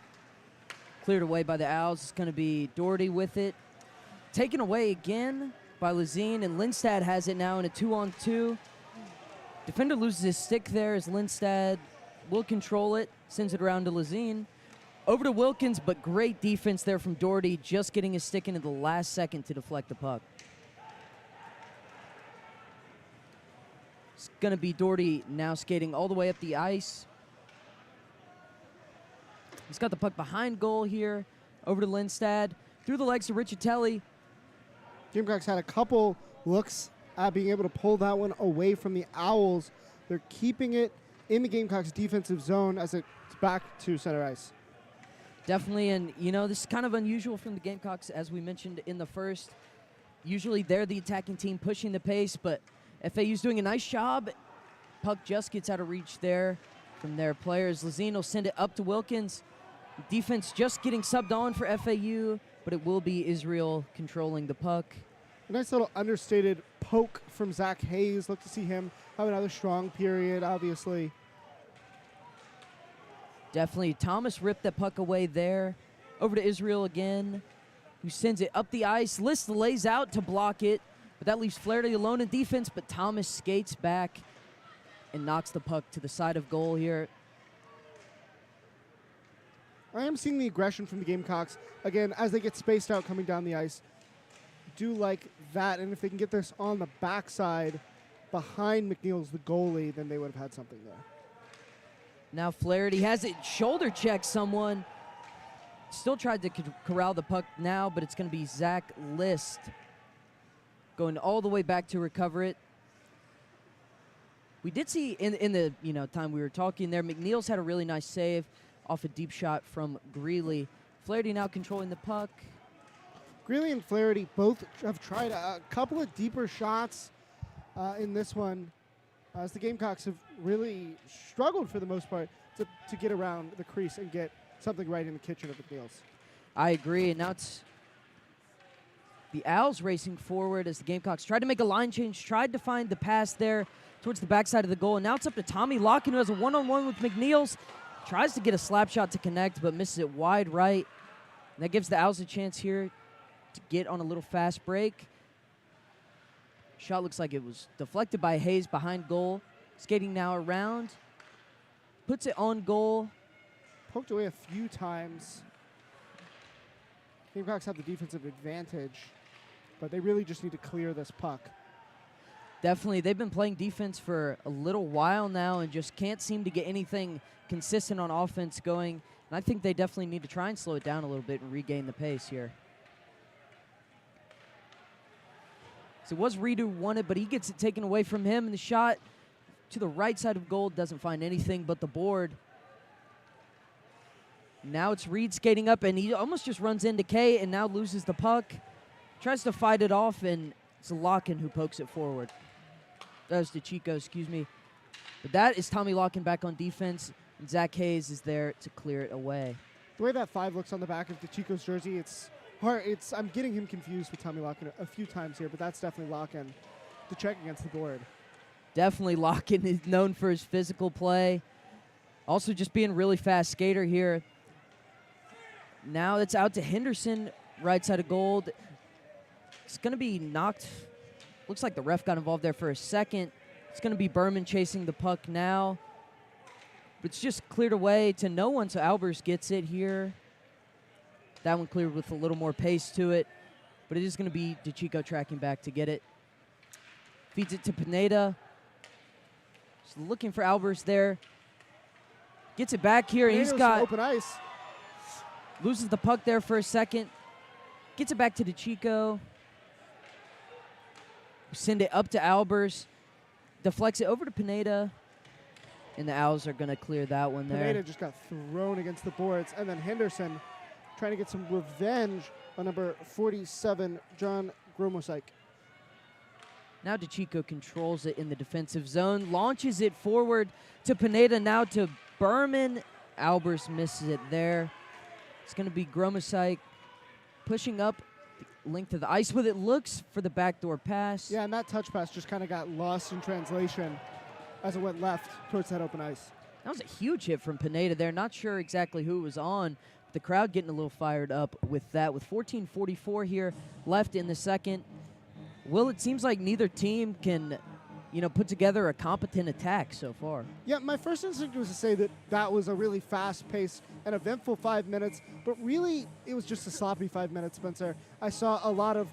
Cleared away by the Owls. It's going to be Doherty with it. Taken away again by Lazine, and Lindstad has it now in a 2-on-2. Defender loses his stick there as Lindstad will control it, sends it around to Lazine. Over to Wilkins, but great defense there from Doherty, just getting his stick into the last second to deflect the puck. It's going to be Doherty now skating all the way up the ice. He's got the puck behind goal here. Over to Lindstad. Through the legs to Riccitelli. Gamecocks had a couple looks at being able to pull that one away from the Owls. They're keeping it in the Gamecocks defensive zone as it's back to center ice. Definitely, and you know, this is kind of unusual from the Gamecocks, as we mentioned in the first. Usually they're the attacking team pushing the pace, but FAU's doing a nice job. Puck just gets out of reach there from their players. Lazine will send it up to Wilkins. Defense just getting subbed on for FAU, but it will be Israel controlling the puck. A nice little understated poke from Zach Hayes. Look to see him have another strong period, obviously. Definitely. Thomas ripped that puck away there. Over to Israel again, who sends it up the ice. List lays out to block it, but that leaves Flaherty alone in defense, but Thomas skates back and knocks the puck to the side of goal here. I am seeing the aggression from the Gamecocks, again, as they get spaced out coming down the ice. Do like that, and if they can get this on the backside behind McNeil's the goalie, then they would have had something there. Now Flaherty has it, shoulder check someone. Still tried to corral the puck now, but it's going to be Zach List going all the way back to recover it. We did see in the time we were talking there, McNeil's had a really nice save off a deep shot from Greeley. Flaherty now controlling the puck. Greeley and Flaherty both have tried a couple of deeper shots in this one, as the Gamecocks have really struggled for the most part to get around the crease and get something right in the kitchen of McNeil's. I agree, and now it's the Owls racing forward as the Gamecocks tried to make a line change, tried to find the pass there towards the backside of the goal, and now it's up to Tommy Locken, who has a one-on-one with McNeil's. Tries to get a slap shot to connect, but misses it wide right. And that gives the Owls a chance here to get on a little fast break. Shot looks like it was deflected by Hayes behind goal. Skating now around. Puts it on goal. Poked away a few times. Gamecocks have the defensive advantage, but they really just need to clear this puck. Definitely. They've been playing defense for a little while now and just can't seem to get anything consistent on offense going. And I think they definitely need to try and slow it down a little bit and regain the pace here. So it was Reed who won it, but he gets it taken away from him. And the shot to the right side of goal doesn't find anything but the board. Now it's Reed skating up, and he almost just runs into Kay and now loses the puck. Tries to fight it off, and it's Locken who pokes it forward. That was DeChico, excuse me. But that is Tommy Locken back on defense, and Zach Hayes is there to clear it away. The way that 5 looks on the back of DeChico's jersey, it's hard. I'm getting him confused with Tommy Locken a few times here, but that's definitely Locken. The check against the board. Definitely Locken is known for his physical play. Also just being a really fast skater here. Now it's out to Henderson, right side of goal. It's going to be knocked. Looks like the ref got involved there for a second. It's going to be Berman chasing the puck now. But it's just cleared away to no one, so Albers gets it here. That one cleared with a little more pace to it. But it is going to be DeChico tracking back to get it. Feeds it to Pineda. Just looking for Albers there. Gets it back here. Pineda's He's got open ice. Loses the puck there for a second. Gets it back to DeChico. send it up to Albers, deflects it over to Pineda, and the Owls are going to clear that one there. Pineda just got thrown against the boards, and then Henderson trying to get some revenge on number 47, John Gromosike. Now DeChico controls it in the defensive zone, launches it forward to Pineda, now to Berman. Albers misses it there. It's going to be Gromosike pushing up the length of the ice with it, looks for the backdoor pass. Yeah, and that touch pass just kind of got lost in translation as it went left towards that open ice. That was a huge hit from Pineda there. Not sure exactly who it was on. The crowd getting a little fired up with that. With 14:44 here left in the second. Will, it seems like neither team can, put together a competent attack so far. Yeah, my first instinct was to say that that was a really fast-paced and eventful 5 minutes, but really it was just a sloppy 5 minutes, Spencer. I saw a lot of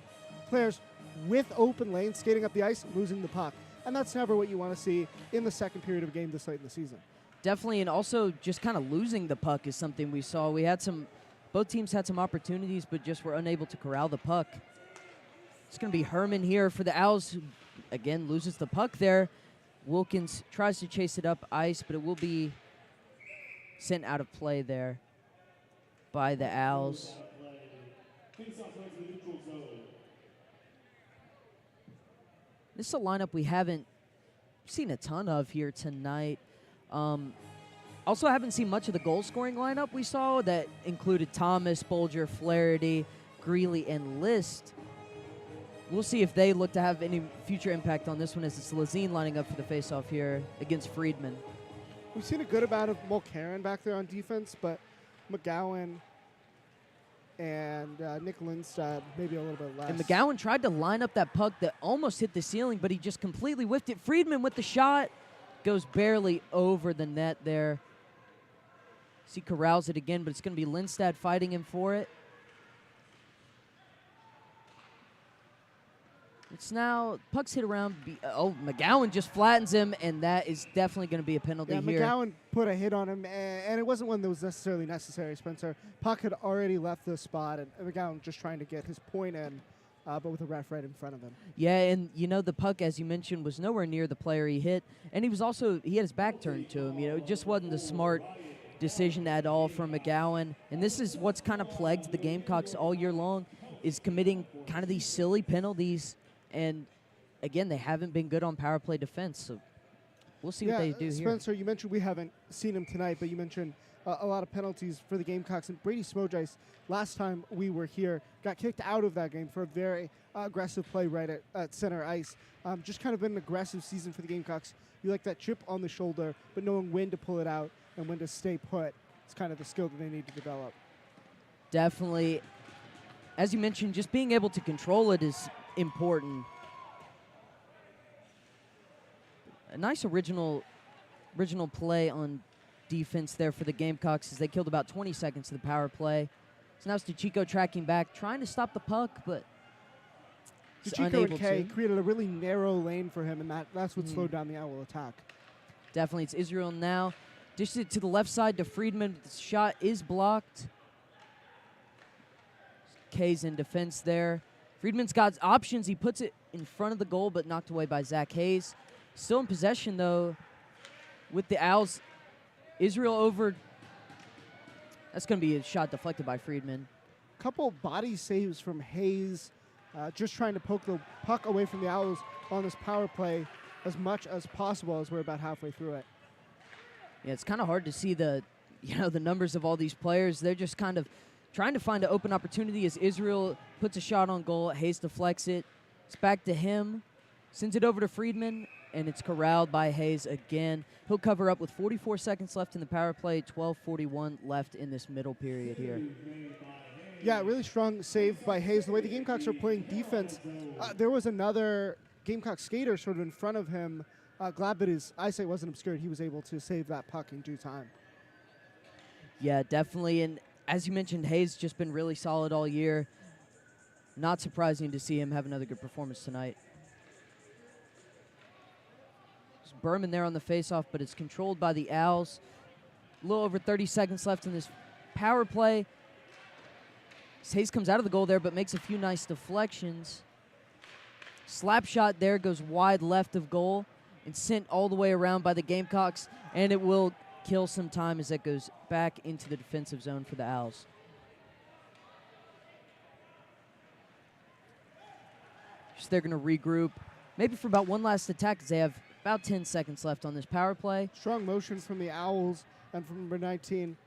players with open lanes skating up the ice, losing the puck. And that's never what you want to see in the second period of a game this late in the season. Definitely, and also just kind of losing the puck is something we saw. Both teams had some opportunities, but just were unable to corral the puck. It's going to be Herman here for the Owls, who, again, loses the puck there. Wilkins tries to chase it up ice, but it will be sent out of play there by the Owls. This is a lineup we haven't seen a ton of here tonight. Also haven't seen much of the goal-scoring lineup we saw that included Thomas, Bolger, Flaherty, Greeley, and List. We'll see if they look to have any future impact on this one, as it's Lazine lining up for the face-off here against Friedman. We've seen a good amount of Mulcairn back there on defense, but McGowan and Nick Lindstad maybe a little bit less. And McGowan tried to line up that puck that almost hit the ceiling, but he just completely whiffed it. Friedman with the shot goes barely over the net there. He corrals it again, but it's going to be Lindstad fighting him for it. It's now, puck's hit around. McGowan just flattens him, and that is definitely going to be a penalty here. McGowan put a hit on him, and it wasn't one that was necessarily necessary, Spencer. Puck had already left the spot, and McGowan just trying to get his point in, but with the ref right in front of him. Yeah, and, the puck, as you mentioned, was nowhere near the player he hit, and he had his back turned to him. It just wasn't the smart decision at all from McGowan, and this is what's kind of plagued the Gamecocks all year long, is committing kind of these silly penalties. And, again, they haven't been good on power play defense, so we'll see what they do here. Spencer, you mentioned we haven't seen him tonight, but you mentioned a lot of penalties for the Gamecocks. And Brady Smojice, last time we were here, got kicked out of that game for a very aggressive play right at center ice. Just kind of been an aggressive season for the Gamecocks. You like that chip on the shoulder, but knowing when to pull it out and when to stay put. It's kind of the skill that they need to develop. Definitely. As you mentioned, just being able to control it is important. A nice original play on defense there for the Gamecocks, as they killed about 20 seconds of the power play. So now it's DeChico tracking back, trying to stop the puck, but DeChico and Kay created a really narrow lane for him, and that's what slowed down the Owl attack. Definitely. It's Israel now. Dished it to the left side to Friedman. The shot is blocked. Kay's in defense there. Friedman's got options. He puts it in front of the goal, but knocked away by Zach Hayes. Still in possession, though, with the Owls. Israel over. That's going to be a shot deflected by Friedman. Couple body saves from Hayes, just trying to poke the puck away from the Owls on this power play as much as possible, as we're about halfway through it. Yeah, it's kind of hard to see the numbers of all these players. They're just kind of trying to find an open opportunity as Israel puts a shot on goal. Hayes deflects it. It's back to him. Sends it over to Friedman, and it's corralled by Hayes again. He'll cover up with 44 seconds left in the power play, 12:41 left in this middle period here. Yeah, really strong save by Hayes. The way the Gamecocks are playing defense, there was another Gamecock skater sort of in front of him. Glad that his eyesight wasn't obscured. He was able to save that puck in due time. Yeah, definitely. And as you mentioned, Hayes just been really solid all year. Not surprising to see him have another good performance tonight. There's Berman there on the faceoff, but it's controlled by the Owls. A little over 30 seconds left in this power play. Hayes comes out of the goal there, but makes a few nice deflections. Slap shot there goes wide left of goal and sent all the way around by the Gamecocks, and it will kill some time as that goes back into the defensive zone for the Owls. So they're going to regroup, maybe for about one last attack, as they have about 10 seconds left on this power play. Strong motion from the Owls and from number 19.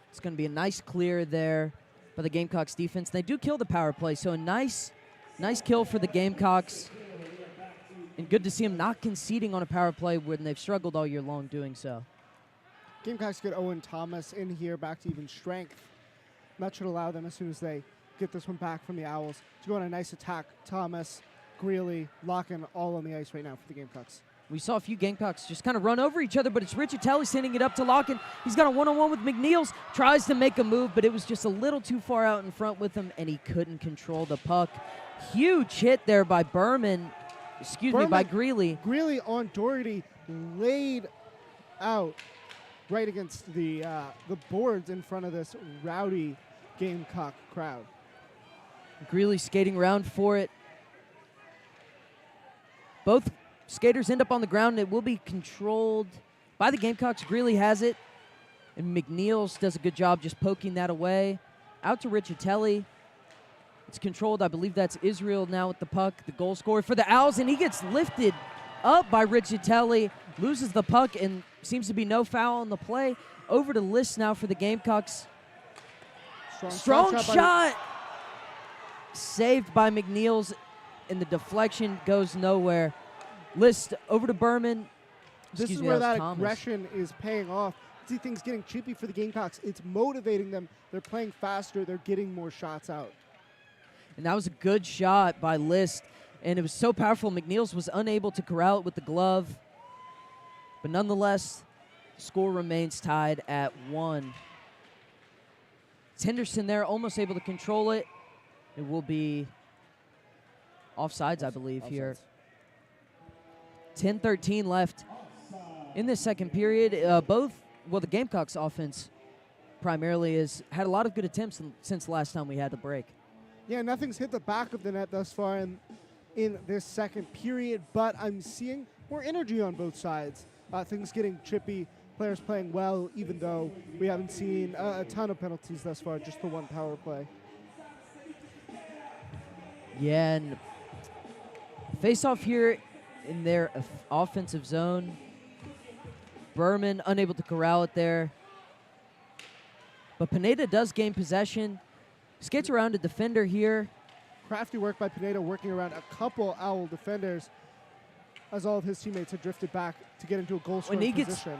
It's going to be a nice clear there by the Gamecocks defense. They do kill the power play, so a nice kill for the Gamecocks. And good to see them not conceding on a power play when they've struggled all year long doing so. Gamecocks get Owen Thomas in here back to even strength. That should allow them, as soon as they get this one back from the Owls, to go on a nice attack. Thomas, Greeley, Locken all on the ice right now for the Gamecocks. We saw a few Gamecocks just kind of run over each other, but it's Riccitelli sending it up to Locken. He's got a one-on-one with McNeils, tries to make a move, but it was just a little too far out in front with him, and he couldn't control the puck. Huge hit there by by Greeley. Greeley on Doherty, laid out right against the boards in front of this rowdy Gamecock crowd. Greeley skating around for it. Both skaters end up on the ground, and it will be controlled by the Gamecocks. Greeley has it, and McNeils does a good job just poking that away. Out to Riccitelli. It's controlled. I believe that's Israel now with the puck, the goal scorer for the Owls, and he gets lifted up by Riccitelli, loses the puck, and seems to be no foul on the play. Over to List now for the Gamecocks. Strong shot. Saved by McNeils, and the deflection goes nowhere. List over to Berman. This is where that aggression is paying off. See things getting chippy for the Gamecocks. It's motivating them. They're playing faster. They're getting more shots out. And that was a good shot by List, and it was so powerful. McNeils was unable to corral it with the glove. But nonetheless, the score remains tied at 1. It's Henderson there, almost able to control it. It will be offsides, I believe, here. 10:13 left in this second period. The Gamecocks offense primarily has had a lot of good attempts since the last time we had the break. Yeah, nothing's hit the back of the net thus far in this second period, but I'm seeing more energy on both sides. Things getting chippy, players playing well, even though we haven't seen a ton of penalties thus far, just the one power play. Yeah, and face-off here in their offensive zone. Berman unable to corral it there. But Pineda does gain possession. Skates around a defender here. Crafty work by Pineda, working around a couple Owl defenders as all of his teammates have drifted back to get into a goal-scoring position.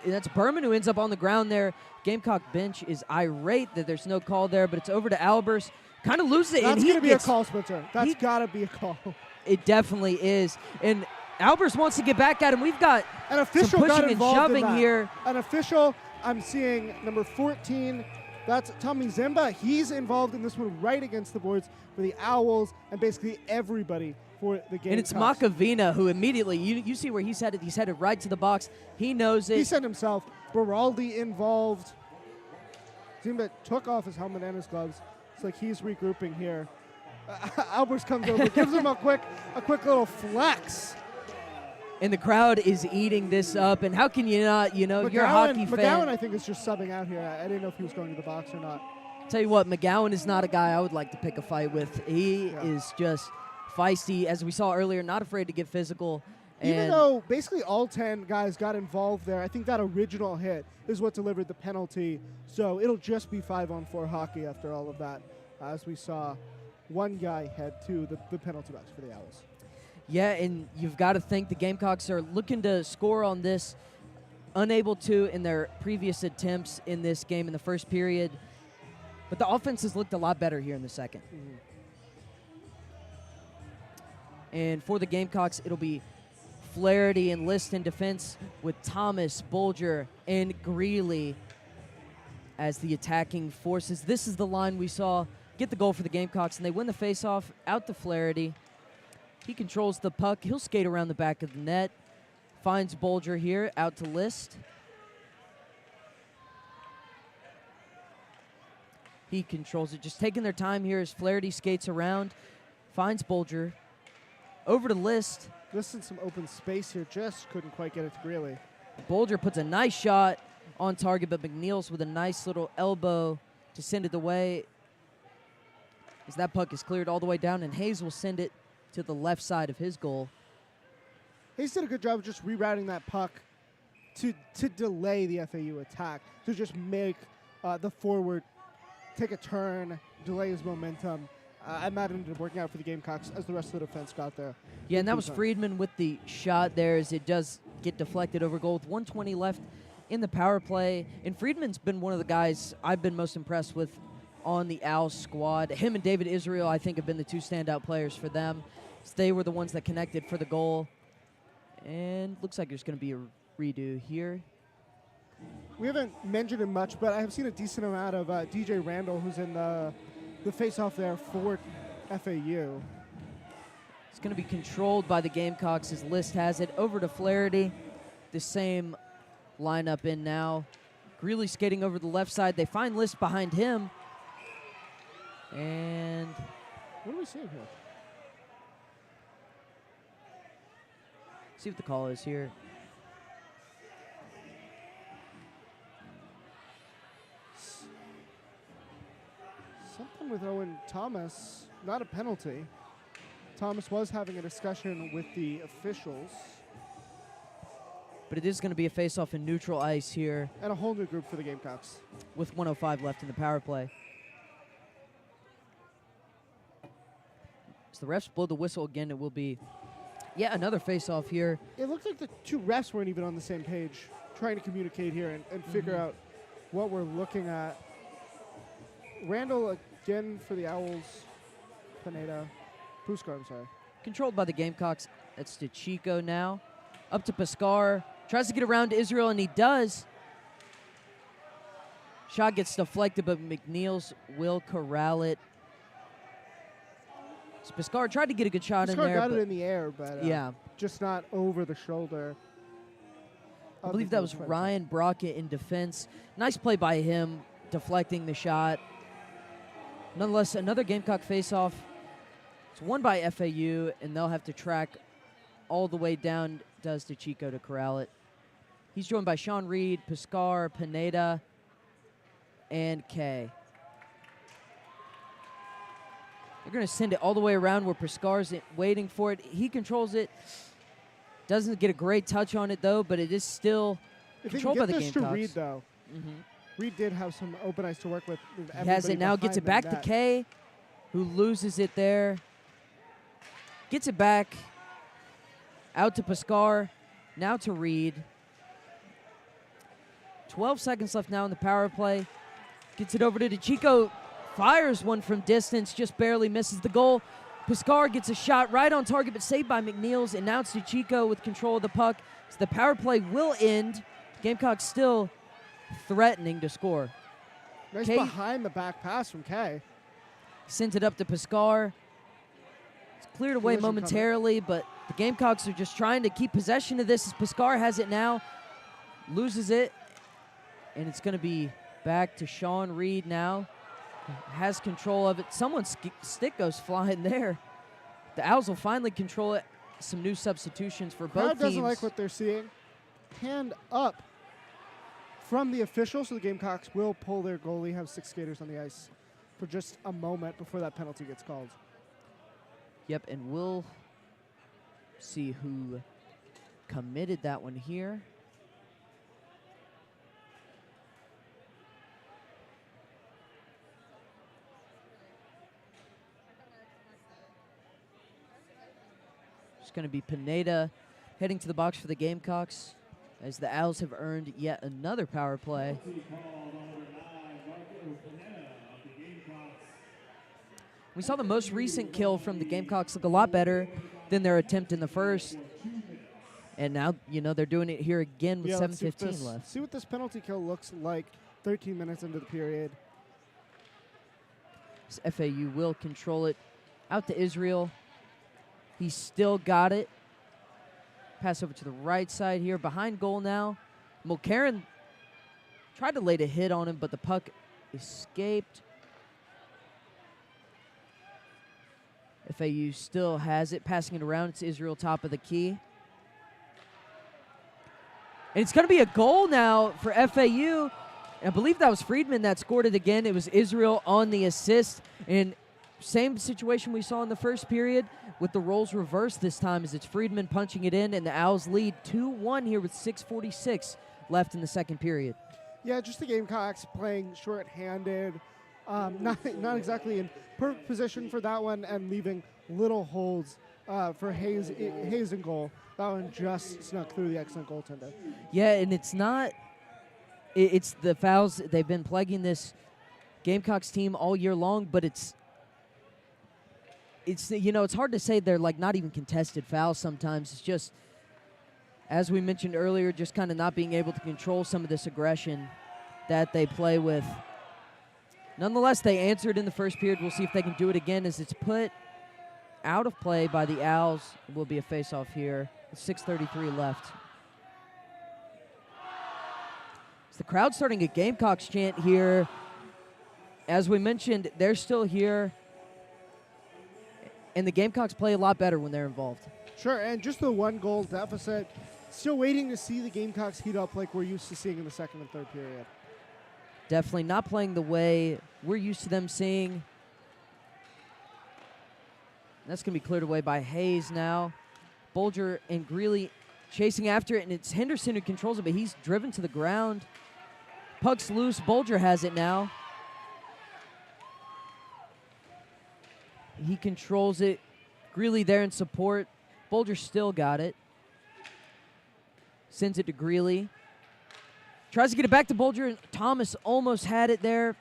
That's Berman who ends up on the ground there. Gamecock bench is irate that there's no call there, but it's over to Albers. Kind of loses it. That's going to be a call, Spencer. That's got to be a call. It definitely is. And Albers wants to get back at him. We've got an official some pushing got involved and shoving in that. here. An official, I'm seeing number 14. That's Tommy Zimba. He's involved in this one right against the boards for the Owls and basically everybody for the game. And it's Macavina who immediately, you see where he's headed. He's headed right to the box. He knows it. He sent himself. Baraldi involved. Zimba took off his helmet and his gloves. It's like he's regrouping here. Albers comes over, gives him a quick little flex. And the crowd is eating this up. And how can you not, you're a hockey fan. McGowan, I think, is just subbing out here. I didn't know if he was going to the box or not. Tell you what, McGowan is not a guy I would like to pick a fight with. He is just feisty, as we saw earlier, not afraid to get physical. Even though basically all 10 guys got involved there, I think that original hit is what delivered the penalty. So it'll just be 5-on-4 hockey after all of that, as we saw one guy head to the penalty box for the Owls. Yeah, and you've got to think the Gamecocks are looking to score on this, unable to in their previous attempts in this game in the first period. But the offense has looked a lot better here in the second. Mm-hmm. And for the Gamecocks, it'll be Flaherty and List in defense with Thomas, Bolger, and Greeley as the attacking forces. This is the line we saw get the goal for the Gamecocks, and they win the faceoff out to Flaherty. He controls the puck. He'll skate around the back of the net. Finds Bolger here, out to List. He controls it. Just taking their time here as Flaherty skates around, finds Bolger. Over to List. List in some open space here, just couldn't quite get it to Greeley. Bolger puts a nice shot on target, but McNeils with a nice little elbow to send it away. As that puck is cleared all the way down, and Hayes will send it to the left side of his goal. Hayes did a good job of just rerouting that puck to delay the FAU attack, to just make the forward take a turn, delay his momentum. And that ended up working out for the Gamecocks as the rest of the defense got there. Yeah, and that was Friedman with the shot there as it does get deflected over goal with 1:20 left in the power play. And Friedman's been one of the guys I've been most impressed with on the Owls squad. Him and David Israel, I think, have been the two standout players for them. So they were the ones that connected for the goal. And looks like there's going to be a redo here. We haven't mentioned him much, but I have seen a decent amount of DJ Randall, who's in the face-off there for FAU. It's going to be controlled by the Gamecocks as List has it. Over to Flaherty. The same lineup in now. Greeley skating over the left side. They find List behind him. And what are we seeing here? See what the call is here. Something with Owen Thomas, not a penalty. Thomas was having a discussion with the officials. But it is going to be a face-off in neutral ice here. And a whole new group for the Gamecocks. With 1:05 left in the power play. As the refs blow the whistle again, it will be yet another face-off here. It looked like the two refs weren't even on the same page, trying to communicate here and figure out what we're looking at. Randall again for the Owls. Pineda. Puskar, I'm sorry. Controlled by the Gamecocks. That's to Chico now. Up to Piscar. Tries to get around to Israel, and he does. Shot gets deflected, but McNeils will corral it. So Piscar tried to get a good shot in there. Piscar got it in the air, but yeah, just not over the shoulder. I believe that was Ryan Brockett in defense. Nice play by him, deflecting the shot. Nonetheless, another Gamecock faceoff. It's won by FAU, and they'll have to track all the way down, does to Chico to corral it. He's joined by Sean Reed, Piscar, Pineda, and Kay. They're going to send it all the way around where Piscar's waiting for it. He controls it. Doesn't get a great touch on it, though, but it is still controlled by the Gamecocks. To Reed, though. Reed did have some open ice to work with. He has it now, gets it back to Kay, who loses it there. Gets it back out to Piscar, now to Reed. 12 seconds left now in the power play. Gets it over to Chico. Fires one from distance, just barely misses the goal. Piscar gets a shot right on target, but saved by McNeils. And now it's Chico with control of the puck. So the power play will end. Gamecocks still threatening to score. Nice behind the back pass from Kay. Sends it up to Piscar. It's cleared away momentarily, but the Gamecocks are just trying to keep possession of this as Piscar has it now. Loses it. And it's going to be back to Sean Reed now. Has control of it. Someone's stick goes flying there. The Owls will finally control it. Some new substitutions for both teams. Crowd doesn't like what they're seeing. Hand up from the officials, so the Gamecocks will pull their goalie, have 6 skaters on the ice for just a moment before that penalty gets called. Yep, and we'll see who committed that one here. It's going to be Pineda heading to the box for the Gamecocks as the Owls have earned yet another power play. We saw the most recent kill from the Gamecocks look a lot better than their attempt in the first. And now, you know, they're doing it here again with 7:15 left. See what this penalty kill looks like 13 minutes into the period. This FAU will control it out to Israel. He's still got it. Pass over to the right side here. Behind goal now. Mulcairn tried to lay a hit on him, but the puck escaped. FAU still has it, passing it around. It's Israel top of the key. And it's going to be a goal now for FAU. I believe that was Friedman that scored it again. It was Israel on the assist. And same situation we saw in the first period with the roles reversed this time as it's Friedman punching it in, and the Owls lead 2-1 here with 6:46 left in the second period. Yeah, just the Gamecocks playing short-handed, not exactly in perfect position for that one, and leaving little holes for Hayes in goal. That one just snuck through the excellent goaltender. Yeah, and it's not. It's the fouls. They've been plaguing this Gamecocks team all year long, but it's it's hard to say they're like not even contested fouls sometimes. It's just, as we mentioned earlier, just kind of not being able to control some of this aggression that they play with. Nonetheless, they answered in the first period. We'll see if they can do it again as it's put out of play by the Owls. It will be a face-off here. 6:33 left. So the crowd starting a Gamecocks chant here. As we mentioned, they're still here. And the Gamecocks play a lot better when they're involved. Sure, and just the 1-goal deficit. Still waiting to see the Gamecocks heat up like we're used to seeing in the second and third period. Definitely not playing the way we're used to them seeing. That's going to be cleared away by Hayes now. Bolger and Greeley chasing after it, and it's Henderson who controls it, but he's driven to the ground. Puck's loose. Bolger has it now. He controls it. Greeley there in support. Bolger still got it. Sends it to Greeley. Tries to get it back to Bolger, and Thomas almost had it there.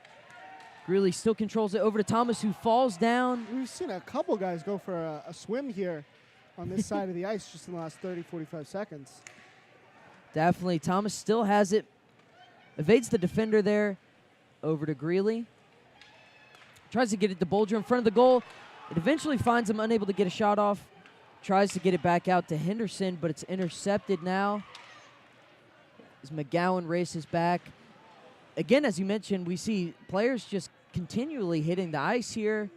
Greeley still controls it over to Thomas, who falls down. We've seen a couple guys go for a swim here on this side of the ice just in the last 30, 45 seconds. Definitely. Thomas still has it. Evades the defender there. Over to Greeley. Tries to get it to Bolger in front of the goal. It eventually finds him unable to get a shot off. Tries to get it back out to Henderson, but it's intercepted now. As McGowan races back. Again, as you mentioned, we see players just continually hitting the ice here.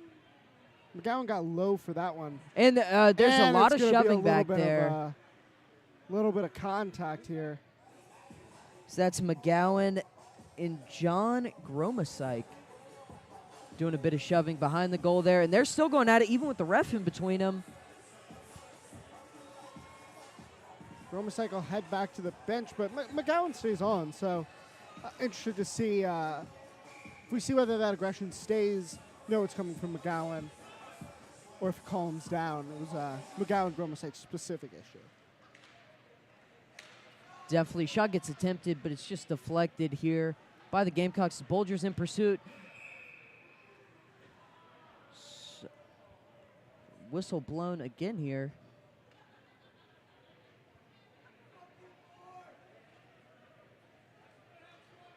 McGowan got low for that one. And there's a lot of shoving back there. A little bit of contact here. So that's McGowan and John Gromasike doing a bit of shoving behind the goal there. And they're still going at it, even with the ref in between them. Gromasike will head back to the bench, but McGowan stays on. So interested to see if we see whether that aggression stays. No, it's coming from McGowan. Or if it calms down. It was a McGowan-Gromasike specific issue. Definitely. Shot gets attempted, but it's just deflected here by the Gamecocks. Bolger's in pursuit. So, whistle blown again here.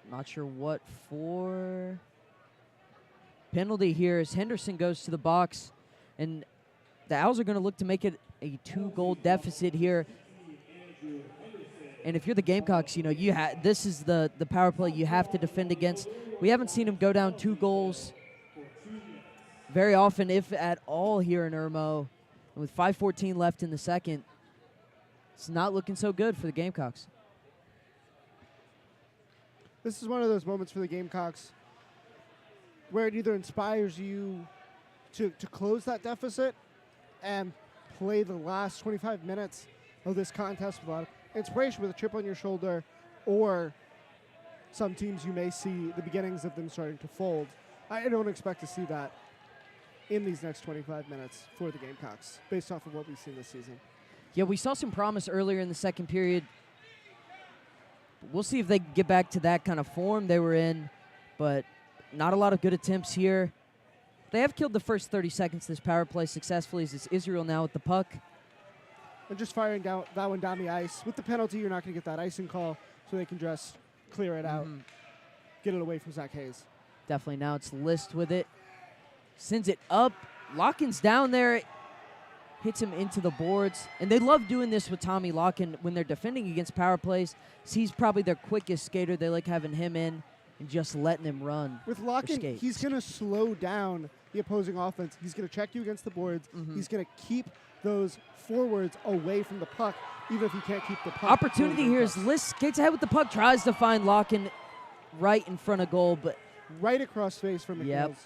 Not sure what for. Penalty here as Henderson goes to the box. And the Owls are going to look to make it a 2-goal deficit here. And if you're the Gamecocks, this is the power play you have to defend against. We haven't seen them go down 2 goals very often, if at all, here in Irmo. And with 5:14 left in the second, it's not looking so good for the Gamecocks. This is one of those moments for the Gamecocks where it either inspires you to close that deficit and play the last 25 minutes of this contest with a lot of inspiration, with a chip on your shoulder, or some teams you may see the beginnings of them starting to fold. I don't expect to see that in these next 25 minutes for the Gamecocks, based off of what we've seen this season. Yeah, we saw some promise earlier in the second period. We'll see if they can get back to that kind of form they were in, but not a lot of good attempts here. They have killed the first 30 seconds of this power play successfully, as it's Israel now with the puck. And just firing down that one down the ice. With the penalty, you're not going to get that icing call, so they can just clear it out, get it away from Zach Hayes. Definitely. Now it's List with it. Sends it up. Locken's down there. Hits him into the boards. And they love doing this with Tommy Locken when they're defending against power plays. He's probably their quickest skater. They like having him in. and just letting him run. With Lock-in, skate. he's going to slow down the opposing offense. He's going to check you against the boards. He's going to keep those forwards away from the puck, even if you can't keep the puck. Opportunity here is List skates ahead with the puck, tries to find Lock-in right in front of goal, but right across face from McNeils. Yep.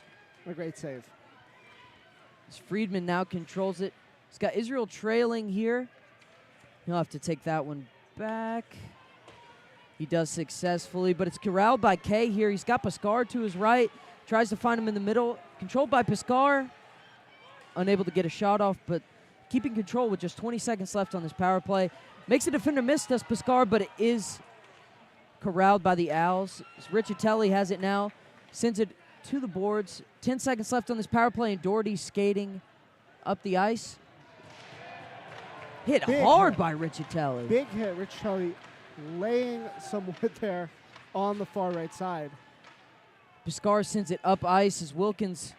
A great save. as Friedman now controls it. He's got Israel trailing here. He'll have to take that one back. He does successfully, but it's corralled by Kay here. He's got Piscar to his right. Tries to find him in the middle. Controlled by Piscar. Unable to get a shot off, but keeping control with just 20 seconds left on this power play. Makes the defender miss, does Piscar, but it is corralled by the Owls. Riccitelli has it now. Sends it to the boards. 10 seconds left on this power play, and Doherty skating up the ice. Hit Big hard hit. by Riccitelli. Big hit. Riccitelli laying some wood there on the far right side. Piscar sends it up ice as Wilkins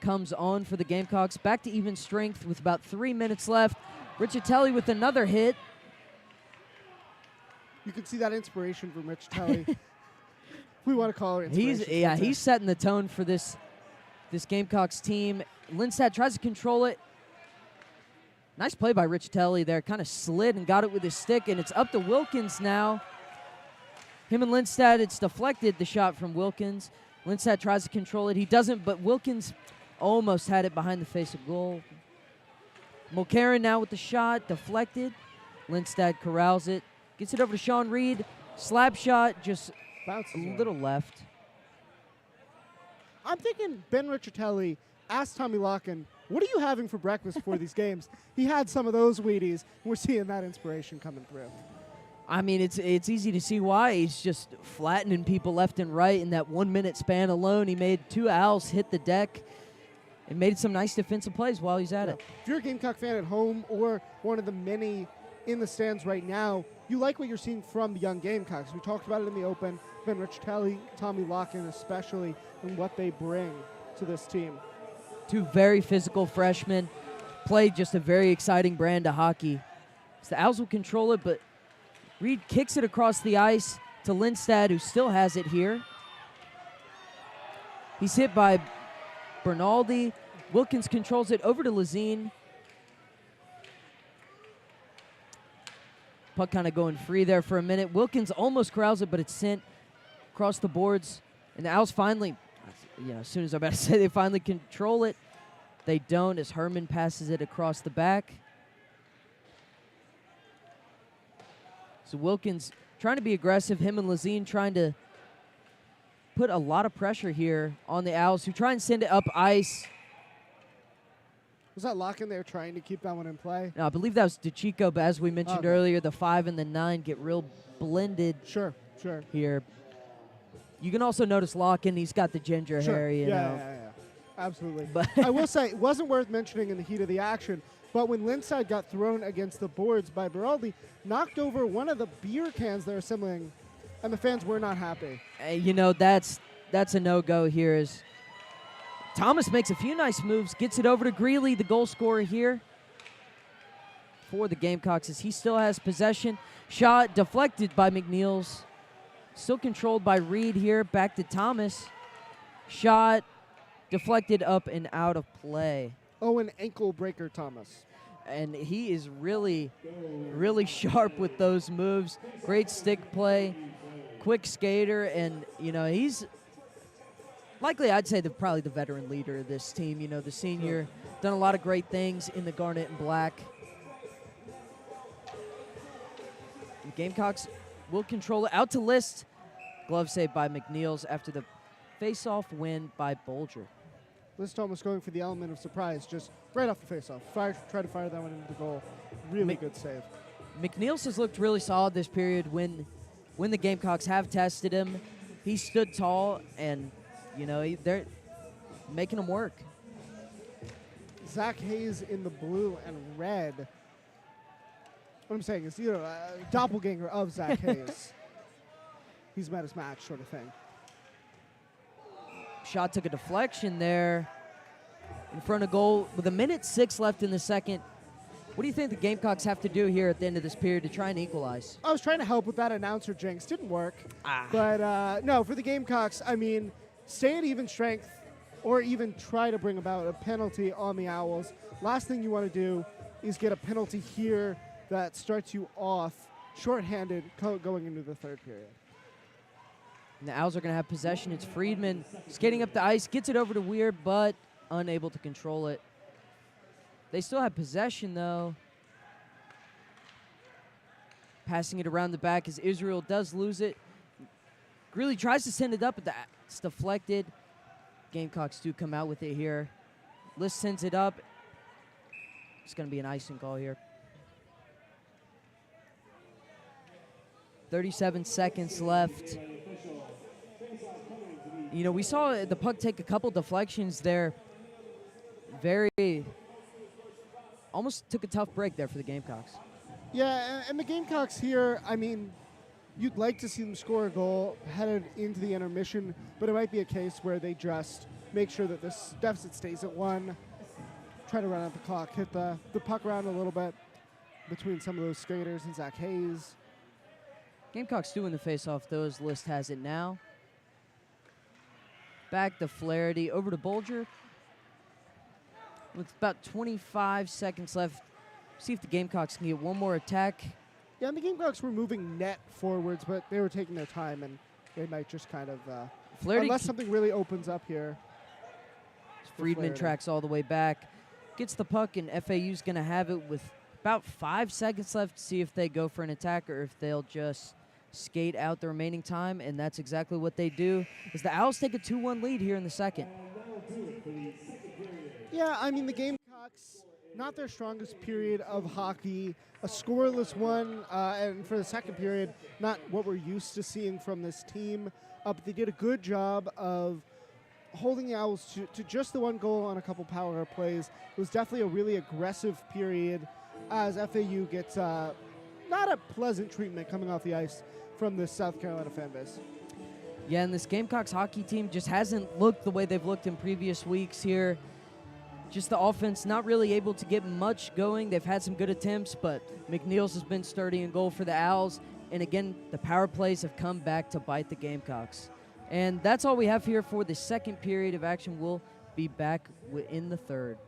comes on for the Gamecocks. Back to even strength with about 3 minutes left. Riccitelli with another hit. You can see that inspiration from Riccitelli. We want to call it inspiration. He's setting the tone for this Gamecocks team. Lindstad tries to control it. Nice play by Riccitelli there. Kind of slid and got it with his stick, and it's up to Wilkins now. Him and Lindstad, it's deflected, the shot from Wilkins. Lindstad tries to control it. He doesn't, but Wilkins almost had it behind the face of goal. Mulcairn now with the shot, deflected. Lindstad corrals it. Gets it over to Sean Reed. Slap shot, just Bounces a away. little left. I'm thinking Ben Riccitelli asked Tommy Lock-in, what are you having for breakfast before these games? He had some of those Wheaties. We're seeing that inspiration coming through. I mean, it's easy to see why. He's just flattening people left and right in that 1 minute span alone. He made 2 Owls hit the deck and made some nice defensive plays while he's at it. If you're a Gamecock fan at home or one of the many in the stands right now, you like what you're seeing from the young Gamecocks. We talked about it in the open. Ben Riccitelli, Tommy Lock-in especially, and what they bring to this team. 2 very physical freshmen played just a very exciting brand of hockey. So the Owls will control it, but Reed kicks it across the ice to Lindstad, who still has it here. He's hit by Bernaldi. Wilkins controls it over to Lazine. Puck kind of going free there for a minute. Wilkins almost corrals it, but it's sent across the boards. And the Owls finally, as soon as I'm about to say they finally control it, they don't as Herman passes it across the back. So Wilkins trying to be aggressive. Him and Lazine trying to put a lot of pressure here on the Owls, who try and send it up ice. Was that Lock-in there trying to keep that one in play? No, I believe that was DeChico, but as we mentioned earlier, the 5 and the 9 get real blended Sure. here. You can also notice Lock-in, he's got the ginger hair, you know. Yeah. Absolutely. But I will say, it wasn't worth mentioning in the heat of the action, but when Lindstad got thrown against the boards by Beraldi, knocked over one of the beer cans they're assembling, and the fans were not happy. That's a no-go here. As Thomas makes a few nice moves, gets it over to Greeley, the goal scorer here for the Gamecocks, as he still has possession. Shot deflected by McNeils. Still controlled by Reed here. Back to Thomas. Shot deflected up and out of play. Oh, an ankle breaker, Thomas. And he is really, really sharp with those moves. Great stick play, quick skater, and, he's likely, I'd say, probably the veteran leader of this team. The senior, done a lot of great things in the garnet and black. The Gamecocks will control it. Out to List. Glove save by McNeils after the face-off win by Bolger. List almost going for the element of surprise, just right off the face-off. Try to fire that one into the goal. Really good save. McNeils has looked really solid this period when the Gamecocks have tested him. He stood tall, and, they're making him work. Zach Hayes in the blue and red. What I'm saying is, a doppelganger of Zach Hayes. He's met his match, sort of thing. Shot took a deflection there in front of goal with 1:06 left in the second. What do you think the Gamecocks have to do here at the end of this period to try and equalize? I was trying to help with that announcer jinx. Didn't work. Ah. But no, for the Gamecocks, I mean, stay at even strength or even try to bring about a penalty on the Owls. Last thing you want to do is get a penalty here that starts you off shorthanded going into the third period. And the Owls are going to have possession. It's Friedman skating up the ice, gets it over to Weir, but unable to control it. They still have possession, though. Passing it around the back as Israel does lose it. Greeley tries to send it up, but that's deflected. Gamecocks do come out with it here. List sends it up. It's going to be an icing call here. 37 seconds left. You know, we saw the puck take a couple deflections there. Almost took a tough break there for the Gamecocks. Yeah, and the Gamecocks here, I mean, you'd like to see them score a goal headed into the intermission, but it might be a case where they just make sure that this deficit stays at 1, try to run out the clock, hit the puck around a little bit between some of those skaters and Zach Hayes. Gamecocks doing the face-off, though, as List has it now. Back to Flaherty, over to Bolger. With about 25 seconds left, see if the Gamecocks can get one more attack. Yeah, and the Gamecocks were moving net forwards, but they were taking their time, and they might just kind of, unless something really opens up here. Friedman tracks all the way back, gets the puck, and FAU's going to have it with about 5 seconds left to see if they go for an attack or if they'll just skate out the remaining time, and that's exactly what they do, as the Owls take a 2-1 lead here in the second. Yeah, I mean, the Gamecocks, not their strongest period of hockey, a scoreless one, and for the second period, not what we're used to seeing from this team, but they did a good job of holding the Owls to just the one goal on a couple power plays. It was definitely a really aggressive period as FAU gets not a pleasant treatment coming off the ice from the South Carolina fan base. Yeah, and this Gamecocks hockey team just hasn't looked the way they've looked in previous weeks here. Just the offense not really able to get much going. They've had some good attempts, but McNeils has been sturdy in goal for the Owls. And again, the power plays have come back to bite the Gamecocks. And that's all we have here for the second period of action. We'll be back in the third.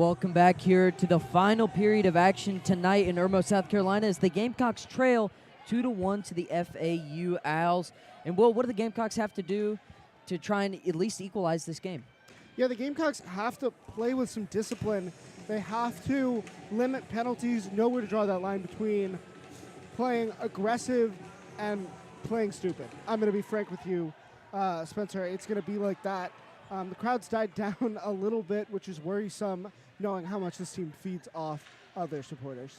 Welcome back here to the final period of action tonight in Irmo, South Carolina, as the Gamecocks trail 2-1 to the FAU Owls. And Will, what do the Gamecocks have to do to try and at least equalize this game? Yeah, the Gamecocks have to play with some discipline. They have to limit penalties, know where to draw that line between playing aggressive and playing stupid. I'm going to be frank with you, Spencer. It's going to be like that. The crowd's died down a little bit, which is worrisome, knowing how much this team feeds off of their supporters.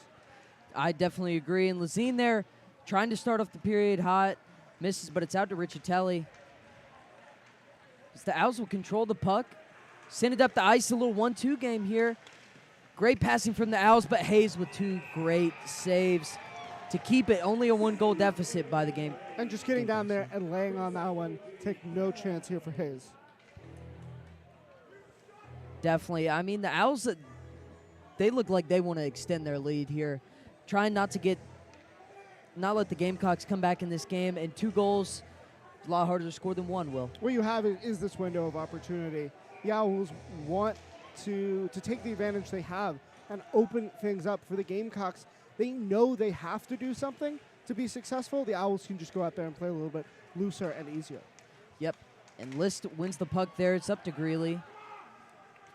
I definitely agree. And Lazine there trying to start off the period hot. Misses, but it's out to Richatelli. As the Owls will control the puck. Send it up the ice, a little 1-2 game here. Great passing from the Owls, but Hayes with 2 great saves to keep it only a 1-goal deficit by the game. And just getting down there and laying on that one, take no chance here for Hayes. Definitely. I mean, the Owls, they look like they want to extend their lead here. Trying not let the Gamecocks come back in this game. And 2 goals, a lot harder to score than 1, Will. What you have is this window of opportunity. The Owls want to take the advantage they have and open things up for the Gamecocks. They know they have to do something to be successful. The Owls can just go out there and play a little bit looser and easier. Yep. And List wins the puck there. It's up to Greeley.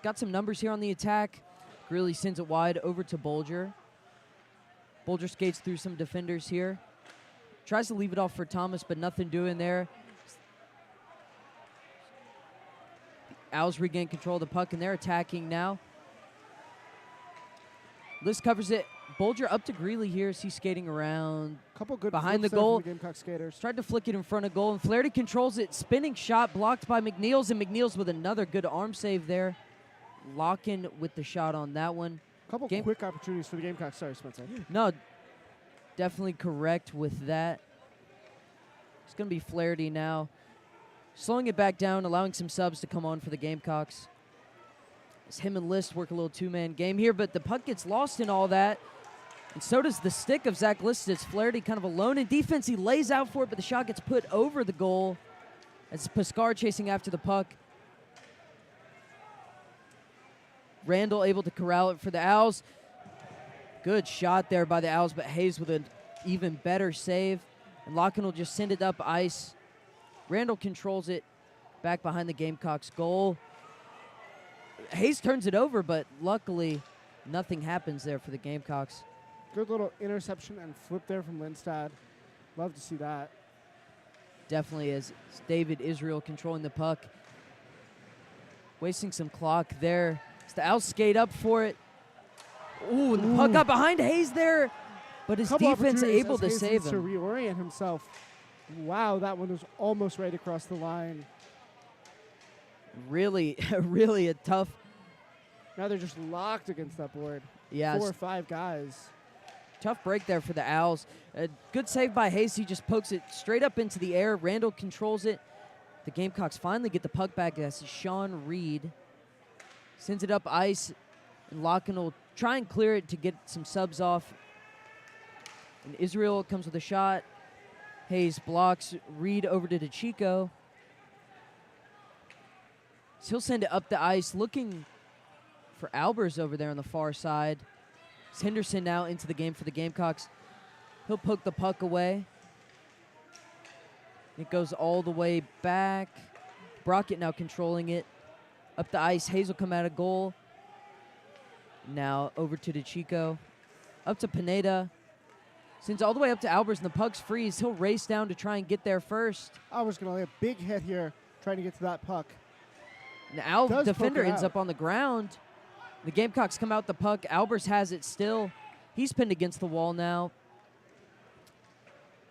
Got some numbers here on the attack. Greeley sends it wide over to Bolger. Bolger skates through some defenders here. Tries to leave it off for Thomas, but nothing doing there. The Owls regain control of the puck, and they're attacking now. List covers it. Bolger up to Greeley here as he's skating around. Couple good behind the flips there goal. from the Gamecock skaters. Tried to flick it in front of goal, and Flaherty controls it. Spinning shot blocked by McNeils, and McNeils with another good arm save there. Lockin with the shot on that one. Couple quick opportunities for the Gamecocks. Sorry, Spencer. No, definitely correct with that. It's going to be Flaherty now. Slowing it back down, allowing some subs to come on for the Gamecocks. As him and List work a little 2-man game here, but the puck gets lost in all that. And so does the stick of Zach List. It's Flaherty kind of alone in defense. He lays out for it, but the shot gets put over the goal. As Piscar chasing after the puck. Randall able to corral it for the Owls. Good shot there by the Owls, but Hayes with an even better save. And Locken will just send it up ice. Randall controls it back behind the Gamecocks goal. Hayes turns it over, but luckily nothing happens there for the Gamecocks. Good little interception and flip there from Lindstad. Love to see that. Definitely is. It's David Israel controlling the puck. Wasting some clock there. As the Owls skate up for it. Ooh, and the puck got behind Hayes there, but his defense able to save him. To reorient himself. Wow, that one was almost right across the line. Really, really a tough. Now they're just locked against that board. Yeah, 4 or 5 guys. Tough break there for the Owls. A good save by Hayes. He just pokes it straight up into the air. Randall controls it. The Gamecocks finally get the puck back. That's Sean Reed. Sends it up ice. And Locken will try and clear it to get some subs off. And Israel comes with a shot. Hayes blocks. Reed over to DeChico. So he'll send it up the ice, looking for Albers over there on the far side. It's Henderson now into the game for the Gamecocks. He'll poke the puck away. It goes all the way back. Brockett now controlling it. Up the ice, Hayes will come out of goal. Now over to DeChico. Up to Pineda. Sends all the way up to Albers, and the puck's freeze. He'll race down to try and get there first. Albers going to lay a big hit here, trying to get to that puck. Now defender ends up on the ground. The Gamecocks come out the puck. Albers has it still. He's pinned against the wall now.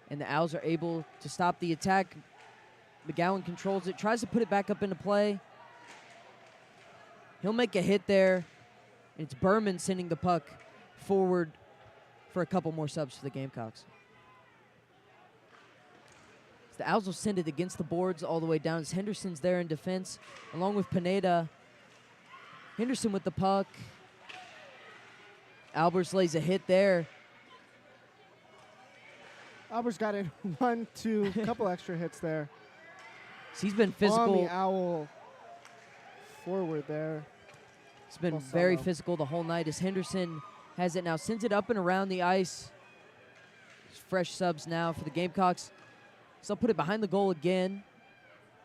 And the Owls are able to stop the attack. McGowan controls it, tries to put it back up into play. He'll make a hit there. It's Berman sending the puck forward for a couple more subs for the Gamecocks. The Owls will send it against the boards all the way down. As Henderson's there in defense, along with Pineda. Henderson with the puck. Albers lays a hit there. Albers got in 1, 2, couple extra hits there. So he's been physical. On the Owl forward there. It's been Well, very solo. physical the whole night as Henderson has it now, sends it up and around the ice. Fresh subs now for the Gamecocks. So they'll put it behind the goal again.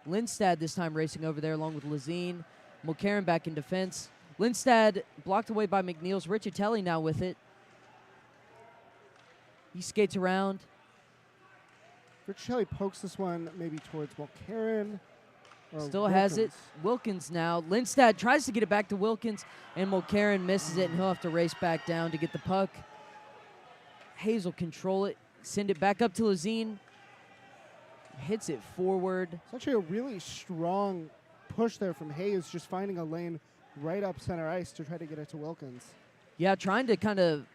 Lindstad this time racing over there along with Lazine. Mulcairn back in defense. Lindstad blocked away by McNeil's. Richatelli now with it. He skates around. Richelli pokes this one maybe towards Mulcairn. Still has it. Wilkins now. Lindstad tries to get it back to Wilkins, and Mulcairn misses it, and he'll have to race back down to get the puck. Hayes will control it, send it back up to Lazine. Hits it forward. It's actually a really strong push there from Hayes, just finding a lane right up center ice to try to get it to Wilkins. Yeah, trying to kind of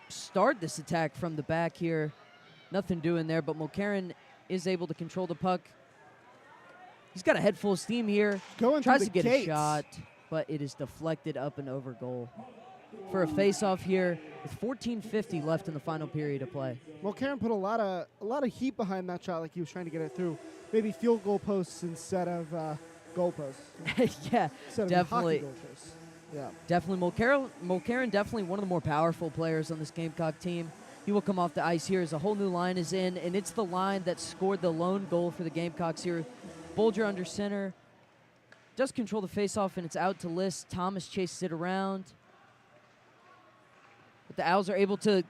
start this attack from the back here. Nothing doing there, but Mulcairn is able to control the puck. He's got a head full of steam here. Going Tries through to the get gates. a shot, but it is deflected up and over goal. For a face-off here with 14:50 left in the final period of play. Mulcairn put a lot of heat behind that shot, like he was trying to get it through. Maybe field goal posts instead of goal posts. Yeah, Instead of definitely. hockey goal posts. Yeah. Definitely. Mulcairn definitely one of the more powerful players on this Gamecock team. He will come off the ice here as a whole new line is in, and it's the line that scored the lone goal for the Gamecocks here. Bolger under center. Does control the faceoff, and it's out to List. Thomas chases it around. But the Owls are able to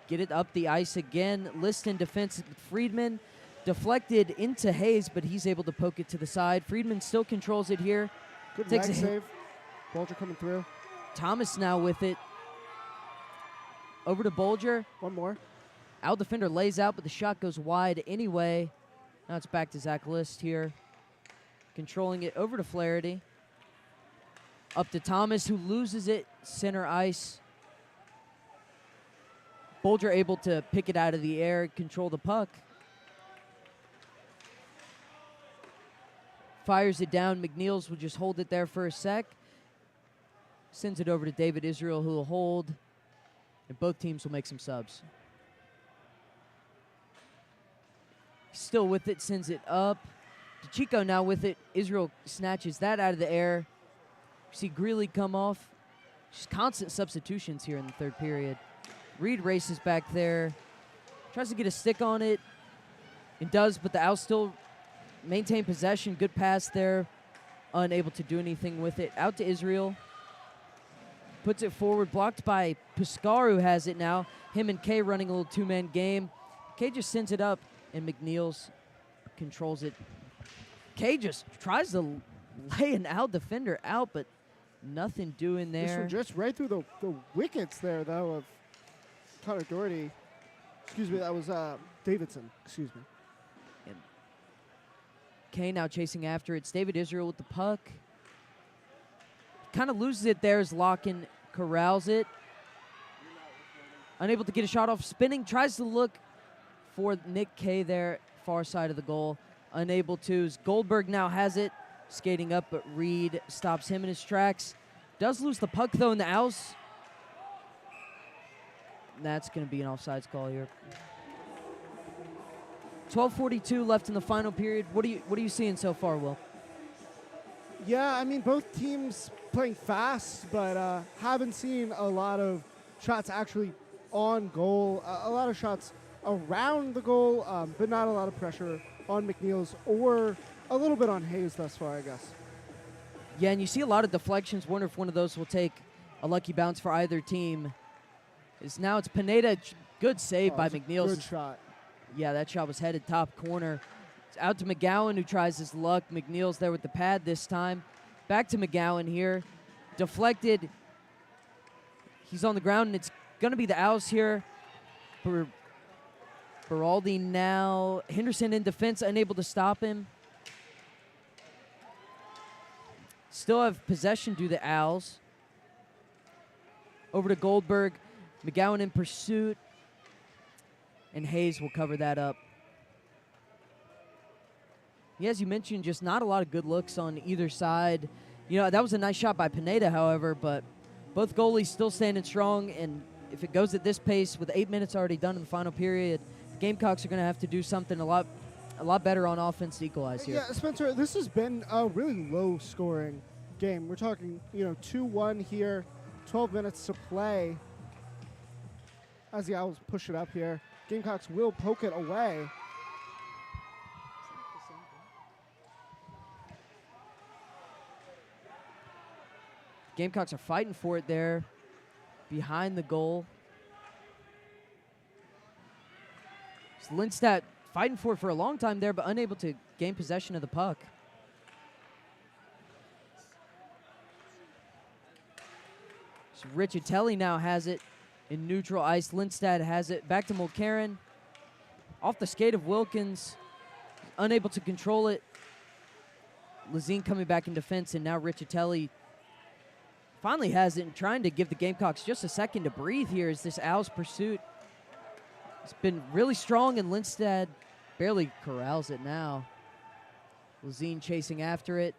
get it up the ice again. List in defense. Friedman deflected into Hayes, but he's able to poke it to the side. Friedman still controls it here. Good Takes leg a save. Bolger coming through. Thomas now with it. Over to Bolger. One more. Owl defender lays out, but the shot goes wide anyway. Now it's back to Zach List here. Controlling it over to Flaherty. Up to Thomas, who loses it center ice. Bolger able to pick it out of the air, control the puck. Fires it down. McNeils will just hold it there for a sec. Sends it over to David Israel, who will hold. And both teams will make some subs. Still with it, sends it up. DeChico now with it. Israel snatches that out of the air. See Greeley come off. Just constant substitutions here in the third period. Reed races back there. Tries to get a stick on it. It does, but the Owls still maintain possession. Good pass there. Unable to do anything with it. Out to Israel. Puts it forward. Blocked by Piscar, who has it now. Him and Kay running a little two-man game. Kay just sends it up, and McNeils controls it. Kay just tries to lay an Owl defender out, but nothing doing This there. one just right through the wickets there, though, of Connor Doherty. Excuse me, that was Davidson. Excuse me. And Kay now chasing after it. It's David Israel with the puck. Kind of loses it there as Locken corrals it. Unable to get a shot off. Spinning, tries to look for Nick Kay there, far side of the goal. Unable to. Goldberg now has it. Skating up, but Reed stops him in his tracks. Does lose the puck, though, in the Owls. That's going to be an offsides call here. 12:42 left in the final period. What are you seeing so far, Will? Yeah, I mean, both teams playing fast, but haven't seen a lot of shots actually on goal. A lot of shots around the goal, but not a lot of pressure on McNeils or a little bit on Hayes thus far, I guess. Yeah, and you see a lot of deflections. Wonder if one of those will take a lucky bounce for either team. Now it's Pineda. Good save by It's a McNeils. Good shot. Yeah, that shot was headed top corner. It's out to McGowan, who tries his luck. McNeil's there with the pad this time. Back to McGowan here. Deflected. He's on the ground, and it's going to be the Owls here. Beraldi now. Henderson in defense, unable to stop him. Still have possession due the Owls. Over to Goldberg. McGowan in pursuit. And Hayes will cover that up. Yeah, as you mentioned, just not a lot of good looks on either side. You know, that was a nice shot by Pineda, however, but both goalies still standing strong, and if it goes at this pace with 8 minutes already done in the final period, the Gamecocks are going to have to do something a lot better on offense to equalize here. Yeah, Spencer, this has been a really low-scoring game. We're talking, 2-1 here, 12 minutes to play. As the Owls push it up here, Gamecocks will poke it away. Gamecocks are fighting for it there, behind the goal. So Lindstad fighting for it for a long time there, but unable to gain possession of the puck. So Riccitelli now has it in neutral ice. Lindstad has it back to Mulcairn. Off the skate of Wilkins, unable to control it. Lazine coming back in defense, and now Riccitelli finally has it and trying to give the Gamecocks just a second to breathe here as this Owls pursuit has been really strong, and Lindstad barely corrals it now. Lazine chasing after it.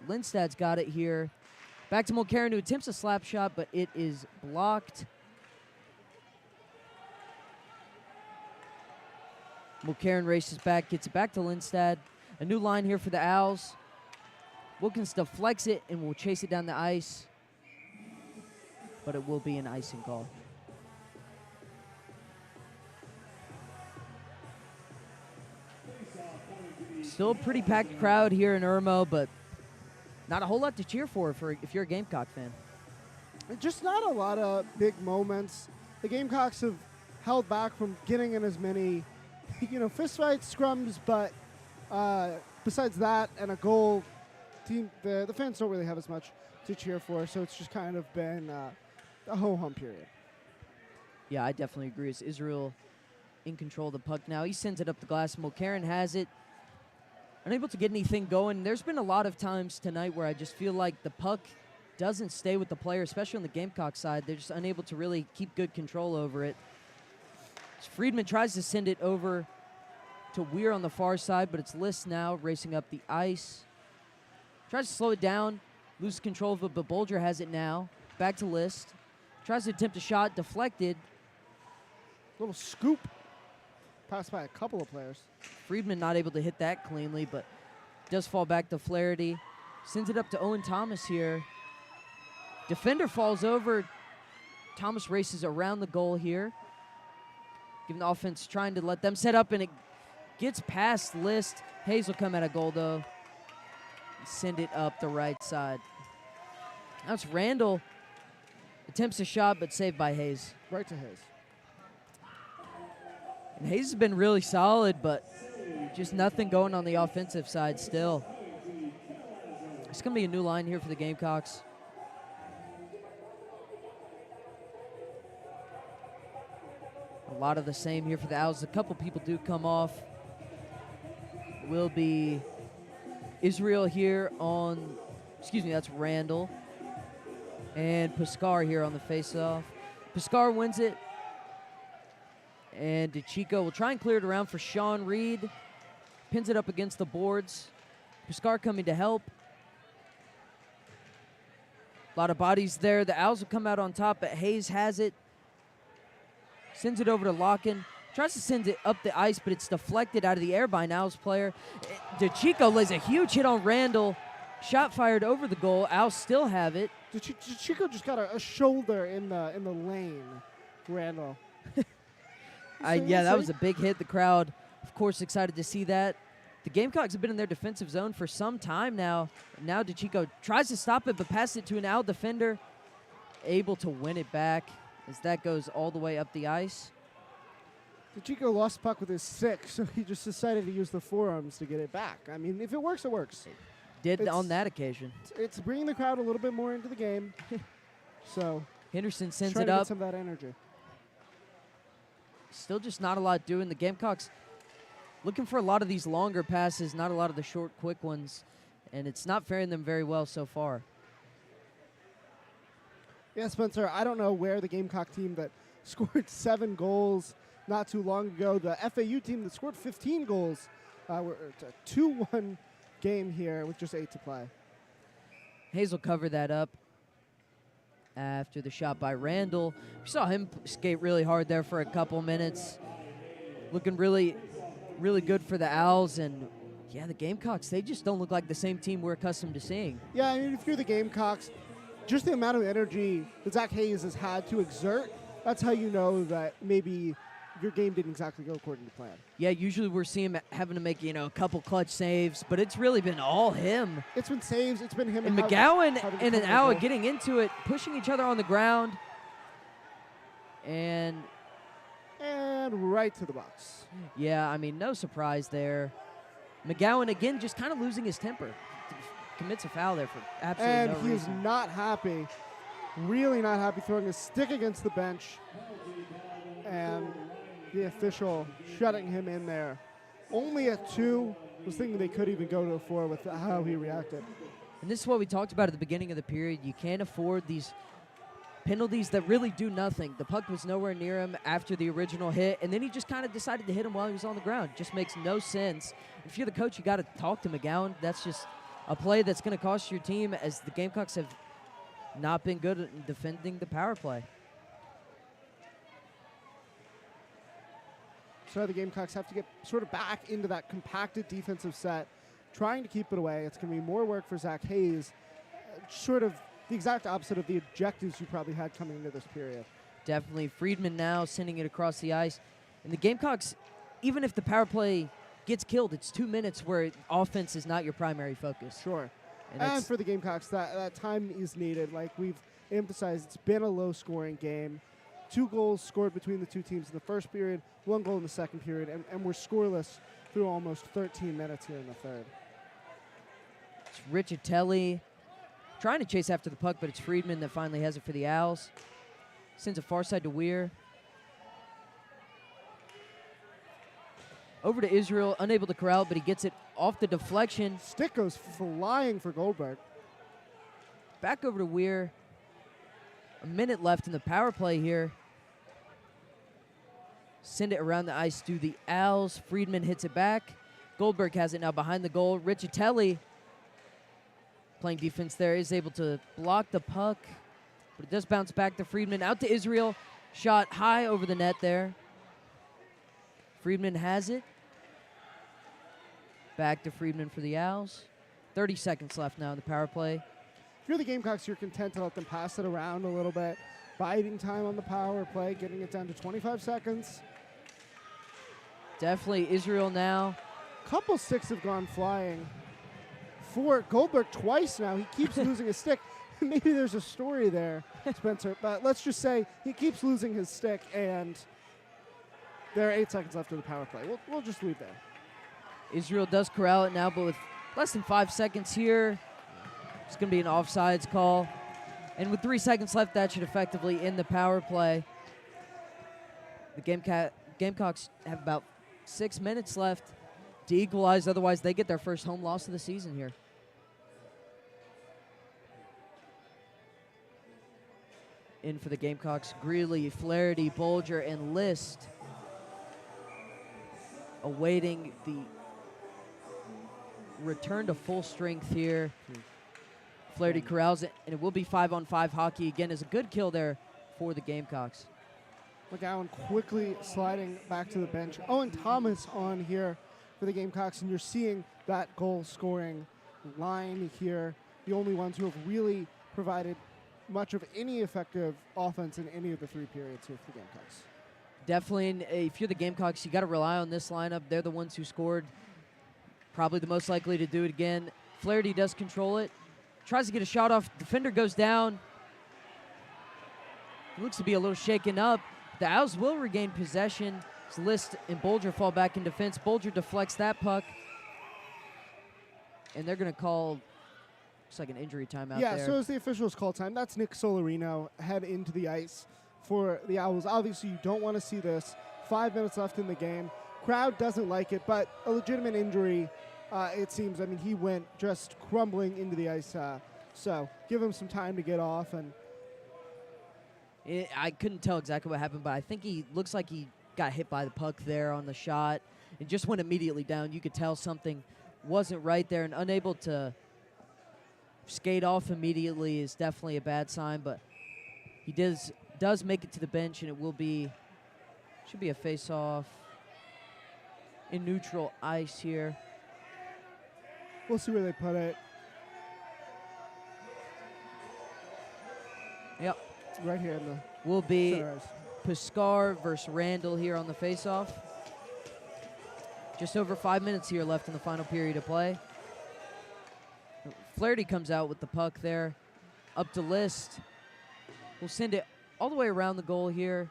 Lindstad's got it here. Back to Mulcairn, who attempts a slap shot, but it is blocked. Mulcairn races back, gets it back to Lindstad. A new line here for the Owls. Wilkins deflects it and will chase it down the ice, but it will be an icing call. Still a pretty packed crowd here in Irmo, but not a whole lot to cheer for if you're a Gamecock fan. Just not a lot of big moments. The Gamecocks have held back from getting in as many, fistfights, scrums, but besides that and a goal, the fans don't really have as much to cheer for, so it's just kind of been a ho-hum period. Yeah, I definitely agree. It's Israel in control of the puck now. He sends it up the glass. Mulcairn has it. Unable to get anything going. There's been a lot of times tonight where I just feel like the puck doesn't stay with the player, especially on the Gamecock side. They're just unable to really keep good control over it. So Friedman tries to send it over to Weir on the far side, but it's List now racing up the ice. Tries to slow it down, loses control of it, but Bolger has it now. Back to List. Tries to attempt a shot, deflected. Little scoop. Passed by a couple of players. Friedman not able to hit that cleanly, but does fall back to Flaherty. Sends it up to Owen Thomas here. Defender falls over. Thomas races around the goal here. Giving the offense, trying to let them set up, and it gets past List. Hayes will come at a goal, though. Send it up the right side. Now it's Randall. Attempts a shot, but saved by Hayes. Right to Hayes. And Hayes has been really solid, but just nothing going on the offensive side still. It's going to be a new line here for the Gamecocks. A lot of the same here for the Owls. A couple people do come off. Will be Israel here on, that's Randall. And Piscar here on the faceoff. Piscar wins it. And DeChico will try and clear it around for Sean Reed. Pins it up against the boards. Piscar coming to help. A lot of bodies there. The Owls will come out on top, but Hayes has it. Sends it over to Locken. Tries to send it up the ice, but it's deflected out of the air by an Owls player. DeChico lays a huge hit on Randall. Shot fired over the goal. Owls still have it. DeChico just got a shoulder in the lane. Randall. Yeah, that was a big hit. The crowd, of course, excited to see that. The Gamecocks have been in their defensive zone for some time now. Now DeChico tries to stop it, but passes it to an Owl defender. Able to win it back as that goes all the way up the ice. DeChico lost puck with his stick, so he just decided to use the forearms to get it back. I mean, if it works, it works. Did on that occasion. It's bringing the crowd a little bit more into the game. So Henderson sends try it to up. get some of that energy. Still just not a lot doing. The Gamecocks looking for a lot of these longer passes, not a lot of the short, quick ones, and it's not faring them very well so far. Yeah, Spencer, I don't know where the Gamecock team that scored 7 goals not too long ago, the FAU team that scored 15 goals, it's a 2-1 game here with just 8 to play. Hayes will cover that up after the shot by Randall. We saw him skate really hard there for a couple minutes. Looking really, really good for the Owls, and Yeah, the Gamecocks, they just don't look like the same team we're accustomed to seeing. Yeah, I mean, if you're the Gamecocks, just the amount of energy that Zach Hayes has had to exert, that's how you know that maybe your game didn't exactly go according to plan. Yeah, usually we're seeing him having to make, a couple clutch saves, but it's really been all him. It's been saves, it's been him. And McGowan and an Owl getting into it, pushing each other on the ground. And right to the box. Yeah, I mean, no surprise there. McGowan, again, just kind of losing his temper. Commits a foul there for absolutely no reason. And he's not happy, really not happy, throwing his stick against the bench. And the official shutting him in there. Only at 2. Was thinking they could even go to a 4 with how he reacted. And this is what we talked about at the beginning of the period. You can't afford these penalties that really do nothing. The puck was nowhere near him after the original hit, and then he just kind of decided to hit him while he was on the ground. Just makes no sense. If you're the coach, you got to talk to McGowan. That's just a play that's going to cost your team, as the Gamecocks have not been good at defending the power play. So the Gamecocks have to get sort of back into that compacted defensive set, trying to keep it away. It's going to be more work for Zach Hayes, sort of the exact opposite of the objectives you probably had coming into this period. Definitely. Friedman now sending it across the ice. And the Gamecocks, even if the power play gets killed, it's 2 minutes where offense is not your primary focus. Sure. And for the Gamecocks, that time is needed. Like we've emphasized, it's been a low-scoring game. 2 goals scored between the two teams in the first period, 1 goal in the second period, and we're scoreless through almost 13 minutes here in the third. It's Riccitelli trying to chase after the puck, but it's Friedman that finally has it for the Owls. Sends it far side to Weir. Over to Israel, unable to corral, but he gets it off the deflection. Stick goes flying for Goldberg. Back over to Weir. A minute left in the power play here. Send it around the ice to the Owls. Friedman hits it back. Goldberg has it now behind the goal. Riccitelli, playing defense there, is able to block the puck, but it does bounce back to Friedman. Out to Israel. Shot high over the net there. Friedman has it. Back to Friedman for the Owls. 30 seconds left now in the power play. If you're the Gamecocks, you're content to let them pass it around a little bit. Biding time on the power play, getting it down to 25 seconds. Definitely Israel now. Couple sticks have gone flying. For Goldberg twice now. He keeps losing his stick. Maybe there's a story there, Spencer. But let's just say he keeps losing his stick, and there are 8 seconds left of the power play. We'll just leave there. Israel does corral it now, but with less than 5 seconds here, it's going to be an offsides call. And with 3 seconds left, that should effectively end the power play. The Gamecocks have about 6 minutes left to equalize. Otherwise, they get their first home loss of the season here. In for the Gamecocks, Greeley, Flaherty, Bolger, and List awaiting the return to full strength here. Flaherty corrals it, and it will be 5-on-5 hockey. Again, is a good kill there for the Gamecocks. McGowan quickly sliding back to the bench. Owen Thomas on here for the Gamecocks, and you're seeing that goal-scoring line here. The only ones who have really provided much of any effective offense in any of the 3 periods here for the Gamecocks. Definitely, and if you're the Gamecocks, you got to rely on this lineup. They're the ones who scored. Probably the most likely to do it again. Flaherty does control it. Tries to get a shot off. Defender goes down. Looks to be a little shaken up. The Owls will regain possession. List and Bolger fall back in defense. Bolger deflects that puck. And they're going to call, looks like an injury timeout there. Yeah, so as the officials call time, that's Nick Solarino head into the ice for the Owls. Obviously, you don't want to see this. 5 minutes left in the game. Crowd doesn't like it, but a legitimate injury, it seems. I mean, he went just crumbling into the ice. So give him some time to get off. And I couldn't tell exactly what happened, but I think he looks like he got hit by the puck there on the shot. It just went immediately down. You could tell something wasn't right there, and unable to skate off immediately is definitely a bad sign, but he does make it to the bench, and it should be a face-off in neutral ice here. We'll see where they put it. Yep. Right here in the Will be center ice. Piscar versus Randall here on the faceoff. Just over 5 minutes here left in the final period of play. Flaherty comes out with the puck there. Up to List. We'll send it all the way around the goal here.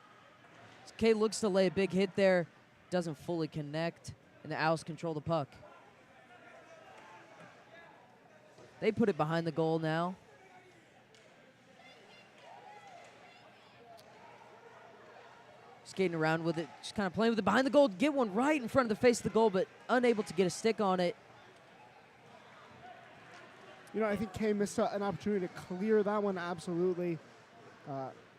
Kay looks to lay a big hit there. Doesn't fully connect. And the Owls control the puck. They put it behind the goal now. Skating around with it, just kind of playing with it behind the goal. Get one right in front of the face of the goal, but unable to get a stick on it. You know, I think Kay missed an opportunity to clear that one absolutely.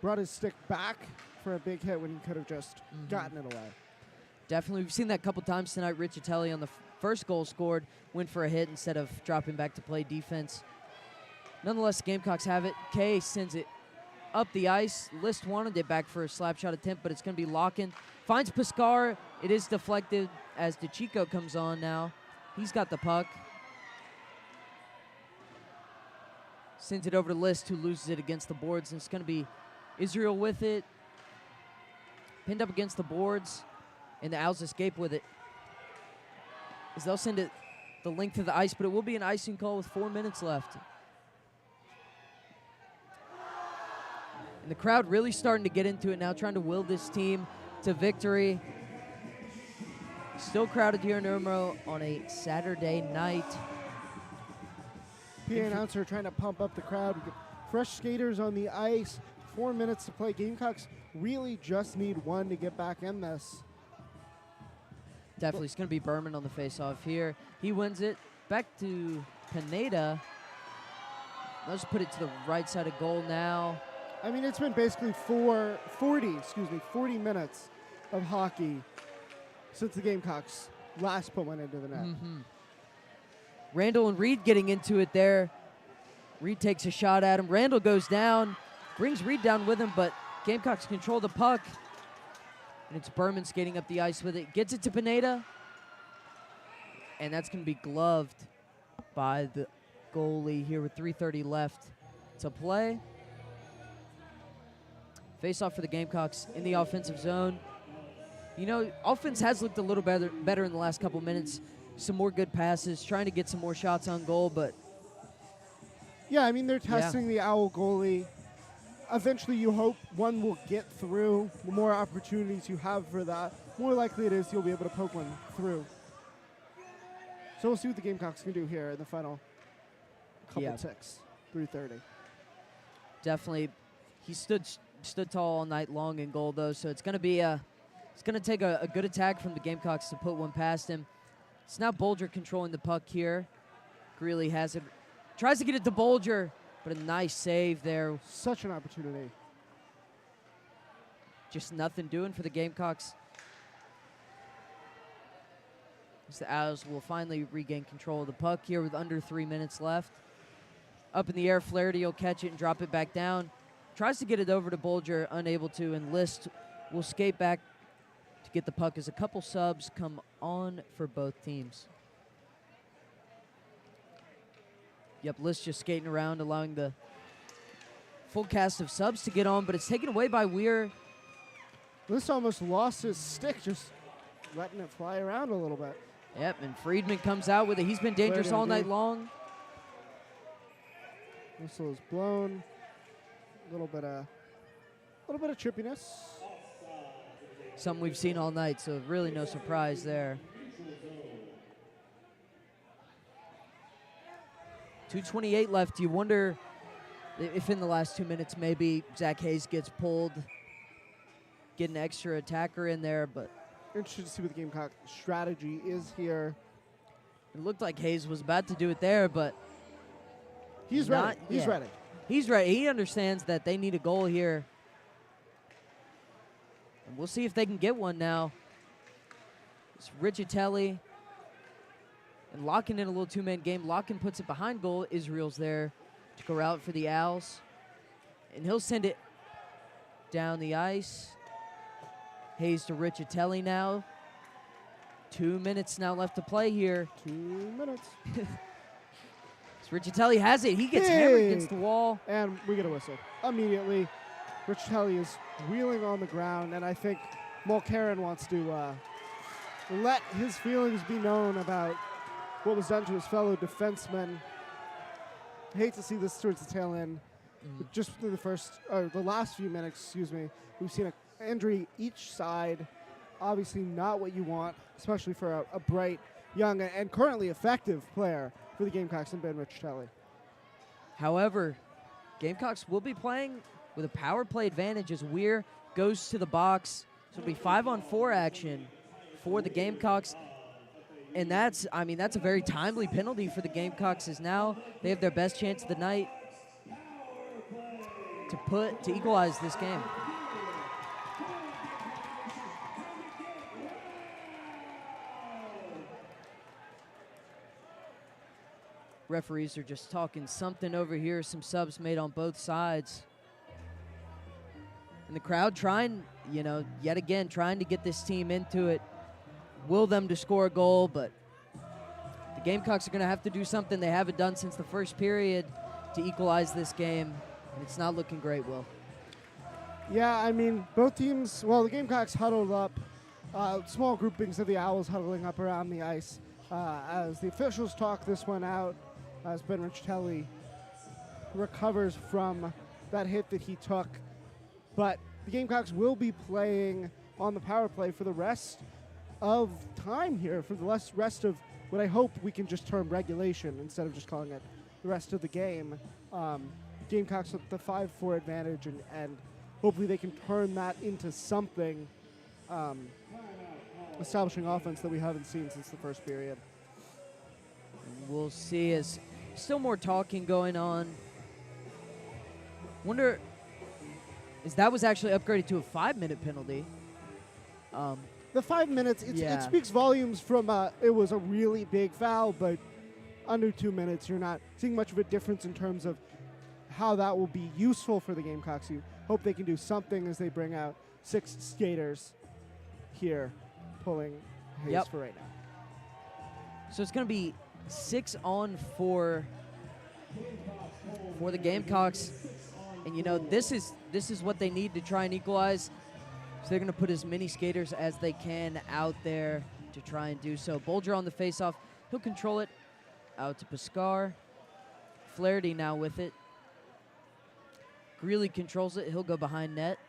Brought his stick back for a big hit when he could have just gotten it away. Definitely. We've seen that a couple times tonight. Riccitelli on the first goal scored, went for a hit instead of dropping back to play defense. Nonetheless, Gamecocks have it. Kay sends it up the ice. List wanted it back for a slap shot attempt, but it's going to be Lockin. Finds Piscar. It is deflected as DeChico comes on now. He's got the puck. Sends it over to List, who loses it against the boards. And it's going to be Israel with it. Pinned up against the boards. And the Owls escape with it. As they'll send it the length of the ice, but it will be an icing call with 4 minutes left. And the crowd really starting to get into it now, trying to will this team to victory. Still crowded here in Irmo on a Saturday night. PA announcer trying to pump up the crowd. Fresh skaters on the ice. 4 minutes to play. Gamecocks really just need one to get back in this. Definitely. It's going to be Berman on the faceoff here. He wins it. Back to Pineda. Let's put it to the right side of goal now. I mean, it's been basically 40 minutes of hockey since the Gamecocks last put one into the net. Randall and Reed getting into it there. Reed takes a shot at him. Randall goes down, brings Reed down with him, but Gamecocks control the puck. And it's Berman skating up the ice with it. Gets it to Pineda. And that's going to be gloved by the goalie here with 3:30 left to play. Face-off for the Gamecocks in the offensive zone. You know, offense has looked a little better in the last couple minutes. Some more good passes, trying to get some more shots on goal, but... Yeah, I mean, they're testing the Owl goalie. Eventually, you hope one will get through. The more opportunities you have for that, more likely it is you'll be able to poke one through. So we'll see what the Gamecocks can do here in the final couple ticks, 3:30. Definitely. He stood tall all night long in goal, though, so it's going to be it's going to take a good attack from the Gamecocks to put one past him. It's now Bolger controlling the puck here. Greeley has it. Tries to get it to Bolger, but a nice save there. Such an opportunity. Just nothing doing for the Gamecocks. As the Owls will finally regain control of the puck here with under 3 minutes left. Up in the air, Flaherty will catch it and drop it back down. Tries to get it over to Bolger, unable to, and List will skate back to get the puck as a couple subs come on for both teams. Yep, List just skating around, allowing the full cast of subs to get on, but it's taken away by Weir. List almost lost his stick, just letting it fly around a little bit. Yep, and Friedman comes out with it. He's been dangerous all night long. Whistle is blown. A little bit of trippiness. Something we've seen all night, so really no surprise there. 2:28 left. You wonder if in the last 2 minutes maybe Zach Hayes gets pulled, get an extra attacker in there, but interested to see what the Gamecock strategy is here. it looked like Hayes was about to do it there, but he's ready. He's ready. He's ready. He understands that they need a goal here. And we'll see if they can get one now. It's Riccitelli. And Lockin in a little two-man game. Lockin puts it behind goal. Israel's there to go out for the Owls. And he'll send it down the ice. Hayes to Riccitelli now. 2 minutes now left to play here. 2 minutes. Riccitelli has it. He gets hammered against the wall. And we get a whistle. Immediately, Riccitelli is wheeling on the ground, and I think Mulcairn wants to let his feelings be known about what was done to his fellow defenseman. I hate to see this towards the tail end. But just through the last few minutes, we've seen an injury each side. Obviously not what you want, especially for a bright, young, and currently effective player for the Gamecocks and Ben Riccitelli. However, Gamecocks will be playing with a power play advantage as Weir goes to the box. So it'll be 5-on-4 action for the Gamecocks. And that's a very timely penalty for the Gamecocks, as now they have their best chance of the night to equalize this game. Referees are just talking something over here. Some subs made on both sides. And the crowd trying, yet again, trying to get this team into it. Will them to score a goal, but the Gamecocks are going to have to do something they haven't done since the first period to equalize this game. And it's not looking great, Will. Yeah, both teams, the Gamecocks huddled up, small groupings of the Owls huddling up around the ice as the officials talk this one out, as Ben Riccitelli recovers from that hit that he took. But the Gamecocks will be playing on the power play for the rest of time here, for the rest of what I hope we can just term regulation instead of just calling it the rest of the game. Gamecocks with the 5-4 advantage, and hopefully they can turn that into something, establishing offense that we haven't seen since the first period. We'll see, as still more talking going on. Wonder, as that was actually upgraded to a 5-minute penalty. The 5 minutes, it speaks volumes from it was a really big foul, but under 2 minutes, you're not seeing much of a difference in terms of how that will be useful for the Gamecocks. You hope they can do something as they bring out 6 skaters here, pulling Hayes for right now. So it's going to be 6-on-4 for the Gamecocks. And, this is what they need to try and equalize. So they're going to put as many skaters as they can out there to try and do so. Bolger on the faceoff. He'll control it out to Piscar. Flaherty now with it. Greeley controls it. He'll go behind net.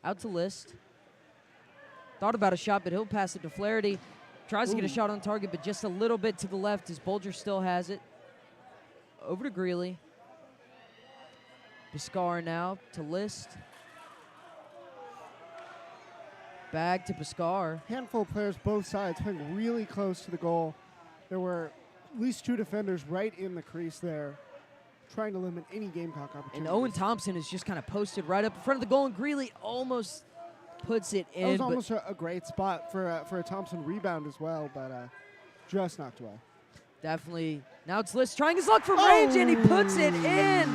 Out to List. Thought about a shot, but he'll pass it to Flaherty. Tries to get a shot on target, but just a little bit to the left as Bolger still has it. Over to Greeley. Piscar now to List. Back to Piscar. Handful of players both sides playing really close to the goal. There were at least 2 defenders right in the crease there, trying to limit any Gamecock opportunities. And Owen Thompson is just kind of posted right up in front of the goal, and Greeley almost puts it in. That was almost a great spot for a Thompson rebound as well, but just knocked away. Definitely. Now it's List trying his luck from range, and he puts it in.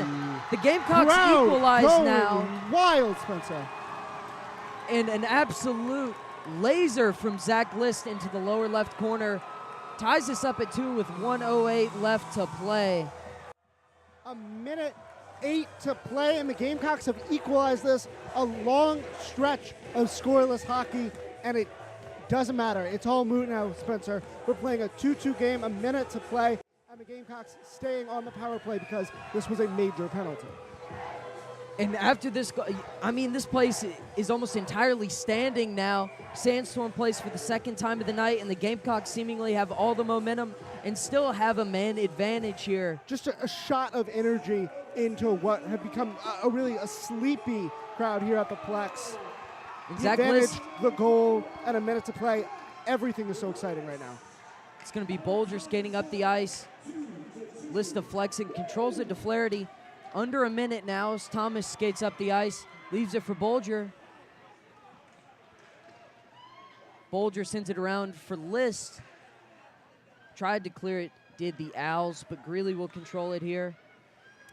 The Gamecocks equalize now. Wild, Spencer. And an absolute laser from Zach List into the lower left corner. Ties this up at 2 with 1:08 left to play. A minute 8 to play, and the Gamecocks have equalized this. A long stretch of scoreless hockey, and it doesn't matter. It's all moot now, Spencer. We're playing a 2-2 game, a minute to play, and the Gamecocks staying on the power play because this was a major penalty. And after this, this place is almost entirely standing now. Sandstorm plays for the second time of the night, and the Gamecocks seemingly have all the momentum and still have a man advantage here. Just a shot of energy into what had become a sleepy crowd here at the Plex. The advantage, the goal, and a minute to play. Everything is so exciting right now. It's going to be Bolger skating up the ice. List of flexing, controls it to Flaherty. Under a minute now as Thomas skates up the ice, leaves it for Bolger. Bolger sends it around for List. Tried to clear it, did the Owls, but Greeley will control it here.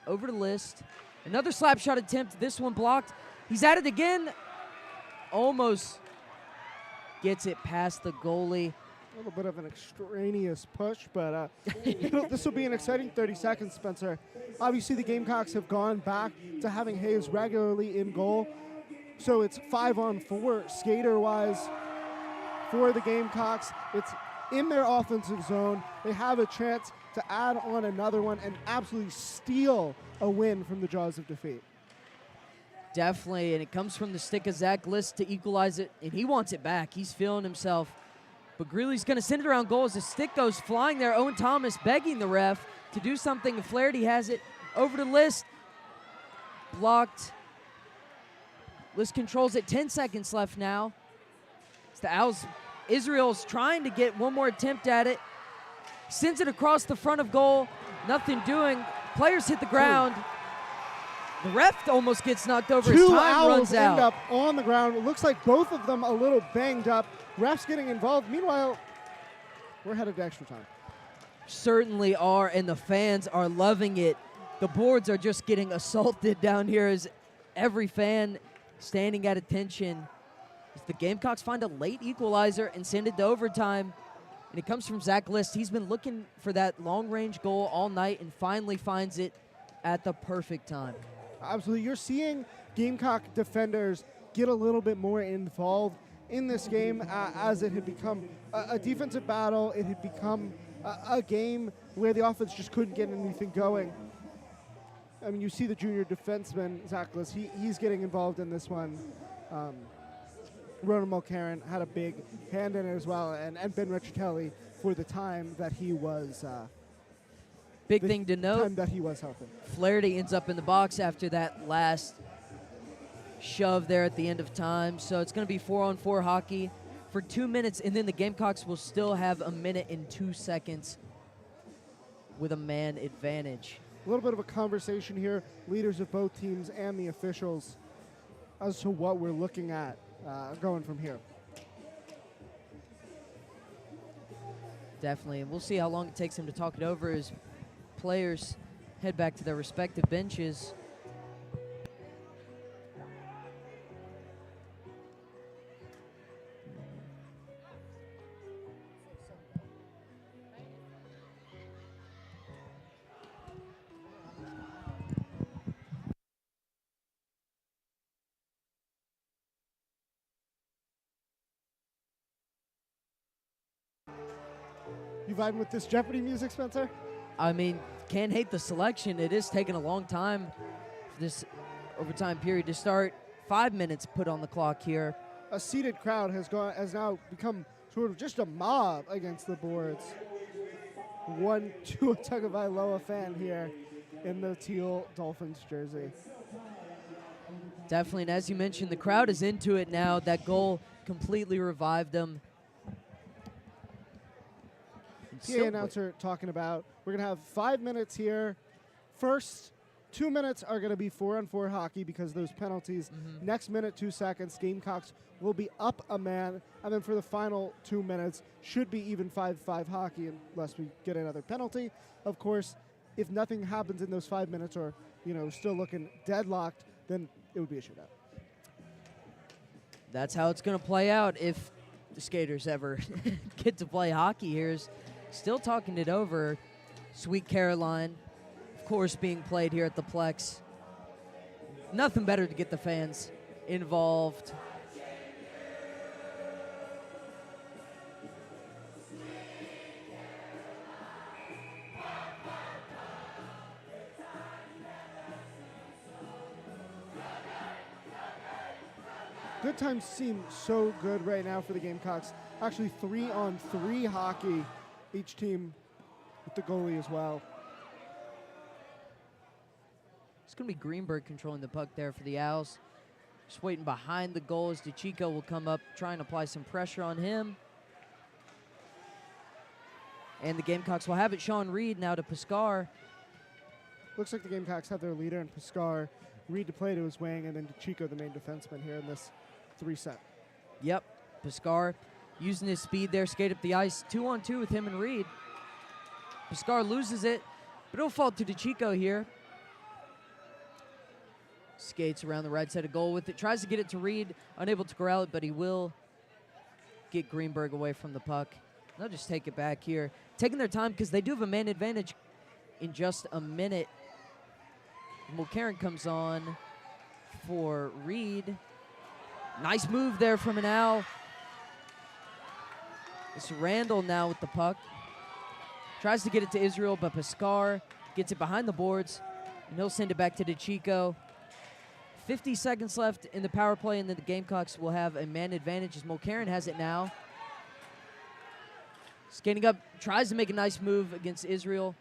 Over to List. Another slap shot attempt, this one blocked. He's at it again. Almost gets it past the goalie. A little bit of an extraneous push, but this will be an exciting 30 seconds, Spencer. Obviously, the Gamecocks have gone back to having Hayes regularly in goal, so it's 5-on-4 skater-wise for the Gamecocks. It's in their offensive zone. They have a chance to add on another one and absolutely steal a win from the jaws of defeat. Definitely, and it comes from the stick of Zach List to equalize it, and he wants it back. He's feeling himself. But Greeley's going to send it around goal as the stick goes flying there. Owen Thomas begging the ref to do something. Flaherty has it over to List. Blocked. List controls it. 10 seconds left now. It's the Owls. Israel's trying to get one more attempt at it. Sends it across the front of goal. Nothing doing. Players hit the ground. The ref almost gets knocked over. His time Owls runs out. end up on the ground. It looks like both of them a little banged up. Refs getting involved. Meanwhile, we're headed to extra time. Certainly are, and the fans are loving it. The boards are just getting assaulted down here as every fan standing at attention. As the Gamecocks find a late equalizer and send it to overtime. And it comes from Zach List. He's been looking for that long-range goal all night and finally finds it at the perfect time. Absolutely. You're seeing Gamecock defenders get a little bit more involved in this game as it had become a defensive battle. It had become a game where the offense just couldn't get anything going. I mean, you see the junior defenseman, Zach List, he's getting involved in this one. Ronan Mulcairn had a big hand in it as well, and Ben Riccitelli for the time that he was Big thing to note, time that he was helping. Flaherty ends up in the box after that last shove there at the end of time. So it's going to be 4-on-4 hockey for 2 minutes, and then the Gamecocks will still have a minute and 2 seconds with a man advantage. A little bit of a conversation here, leaders of both teams and the officials, as to what we're looking at going from here. Definitely, and we'll see how long it takes him to talk it over as players head back to their respective benches. You vibing with this Jeopardy music, Spencer? I mean, can't hate the selection. It is taking a long time for this overtime period to start. 5 minutes put on the clock here. A seated crowd has now become sort of just a mob against the boards. One Tua Tagovailoa fan here in the teal Dolphins jersey. Definitely, and as you mentioned, the crowd is into it now. That goal completely revived them. PA announcer talking about we're going to have 5 minutes here. First 2 minutes are going to be 4-on-4 hockey because of those penalties. Next minute, 2 seconds, Gamecocks will be up a man. And then for the final 2 minutes, should be even 5-5 hockey unless we get another penalty. Of course, if nothing happens in those 5 minutes or, still looking deadlocked, then it would be a shootout. That's how it's going to play out if the skaters ever get to play hockey here. Still talking it over. Sweet Caroline, of course, being played here at the Plex. Nothing better to get the fans involved. Good times seem so good right now for the Gamecocks. Actually, 3-on-3 hockey, each team with the goalie as well. It's going to be Greenberg controlling the puck there for the Owls. Just waiting behind the goal as DeChico will come up, try and apply some pressure on him. And the Gamecocks will have it. Sean Reed now to Piscar. Looks like the Gamecocks have their leader in Piscar. Reed to play to his wing, and then DeChico, the main defenseman here in this 3-set. Yep, Piscar using his speed there, skate up the ice. 2-on-2 with him and Reed. Piscar loses it, but it'll fall to DeChico here. Skates around the right side of goal with it. Tries to get it to Reed, unable to corral it, but he will get Greenberg away from the puck. They'll just take it back here. Taking their time because they do have a man advantage in just a minute. Mulcairn comes on for Reed. Nice move there from an owl. It's Randall now with the puck. Tries to get it to Israel, but Pascar gets it behind the boards, and he'll send it back to DeChico. 50 seconds left in the power play, and then the Gamecocks will have a man advantage as Mulcairn has it now. Skating up, tries to make a nice move against Israel.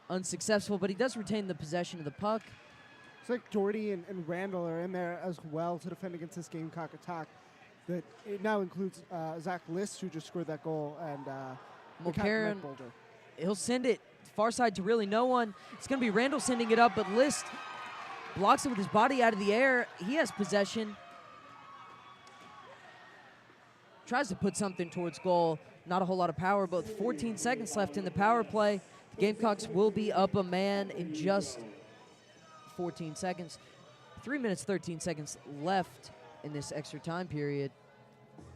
Unsuccessful, but he does retain the possession of the puck. It's like Doherty and Randall are in there as well to defend against this Gamecock attack. That it now includes Zach List, who just scored that goal, and Mulcairn, he'll send it far side to really no one. It's going to be Randall sending it up, but List blocks it with his body out of the air. He has possession. Tries to put something towards goal. Not a whole lot of power, but with 14 seconds left in the power play, the Gamecocks will be up a man in just 14 seconds. 3 minutes, 13 seconds left in this extra time period,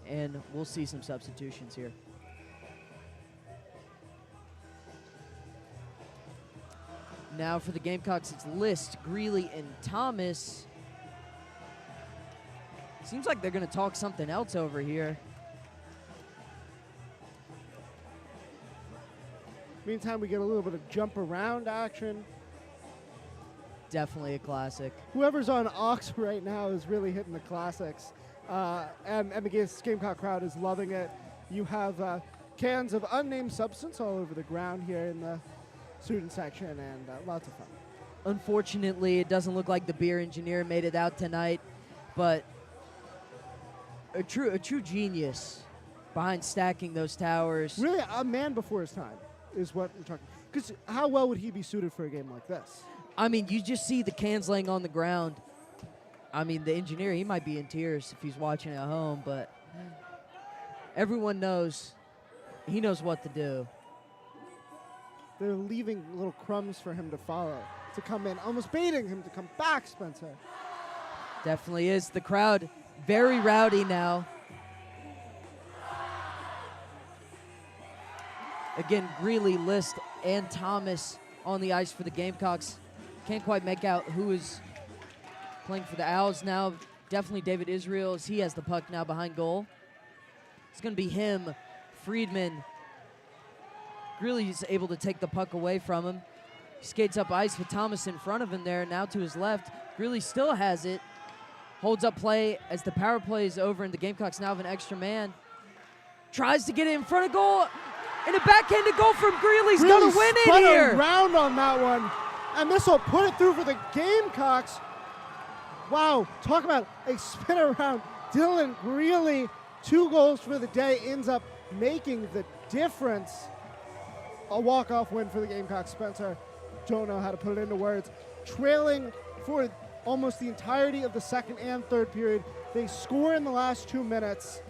and we'll see some substitutions here. Now for the Gamecocks, it's List, Greeley, and Thomas. Seems like they're going to talk something else over here. Meantime, we get a little bit of jump around action. Definitely a classic. Whoever's on Aux right now is really hitting the classics. And the Gamecock crowd is loving it. You have cans of unnamed substance all over the ground here in the student section, and lots of fun. Unfortunately, it doesn't look like the beer engineer made it out tonight, but a true genius behind stacking those towers. Really, a man before his time is what we're talking. Because how well would he be suited for a game like this? I mean, you just see the cans laying on the ground. I mean, the engineer, he might be in tears if he's watching at home, but everyone knows he knows what to do. They're leaving little crumbs for him to follow, to come in, almost baiting him to come back, Spencer. Definitely is. The crowd very rowdy now. Again, Greeley, List, and Thomas on the ice for the Gamecocks. Can't quite make out who is playing for the Owls now. Definitely David Israel, as he has the puck now behind goal. It's going to be him, Friedman. Greeley's able to take the puck away from him. He skates up ice with Thomas in front of him there, now to his left. Greeley still has it. Holds up play as the power play is over, and the Gamecocks now have an extra man. Tries to get it in front of goal. And a backhanded goal from Greeley's going to win it here. Around on that one, and this will put it through for the Gamecocks. Wow, talk about a spin around. Dylan Greeley, 2 goals for the day, ends up making the difference. A walk-off win for the Gamecocks. Spencer, don't know how to put it into words. Trailing for almost the entirety of the second and third period. They score in the last 2 minutes,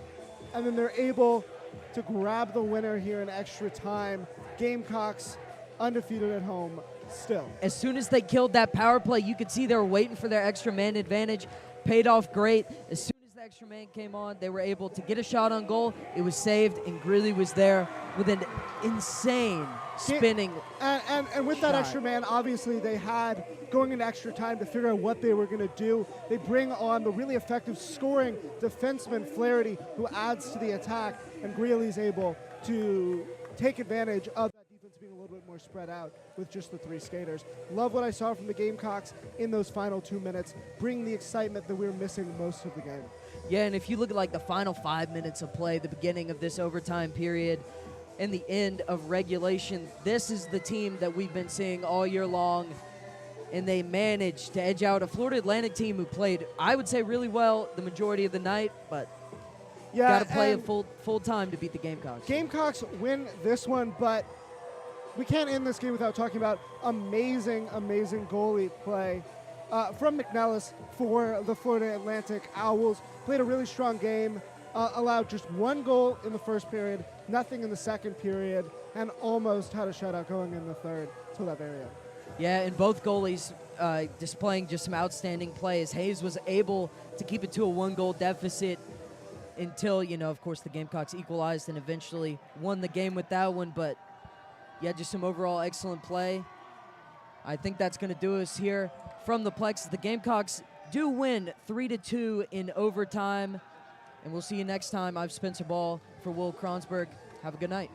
and then they're able to grab the winner here in extra time. Gamecocks undefeated at home still. As soon as they killed that power play, you could see they were waiting for their extra man advantage. Paid off great. As soon as the extra man came on, they were able to get a shot on goal. It was saved, and Greeley was there with an insane spinning and with that shot. extra man, obviously they had going into extra time to figure out what they were going to do. They bring on the really effective scoring defenseman Flaherty, who adds to the attack, and Greeley's able to take advantage of that defense being a little bit more spread out with just the 3 skaters. Love what I saw from the Gamecocks in those final 2 minutes, bringing the excitement that we were missing most of the game. Yeah, and if you look at like the final 5 minutes of play, the beginning of this overtime period, and the end of regulation, this is the team that we've been seeing all year long, and they managed to edge out a Florida Atlantic team who played, I would say, really well the majority of the night, but got to play a full time to beat the Gamecocks. Gamecocks win this one, but we can't end this game without talking about amazing goalie play from McNellis for the Florida Atlantic Owls. Played a really strong game, allowed just 1 goal in the first period, nothing in the second period, and almost had a shutout going in the third till that very end. Yeah, and both goalies displaying just some outstanding plays. Hayes was able to keep it to a 1-goal deficit. until, you know, of course, the Gamecocks equalized and eventually won the game with that one. But, yeah, just some overall excellent play. I think that's going to do us here from the Plex. The Gamecocks do win 3-2 in overtime. And we'll see you next time. I'm Spencer Ball for Will Kronsberg. Have a good night.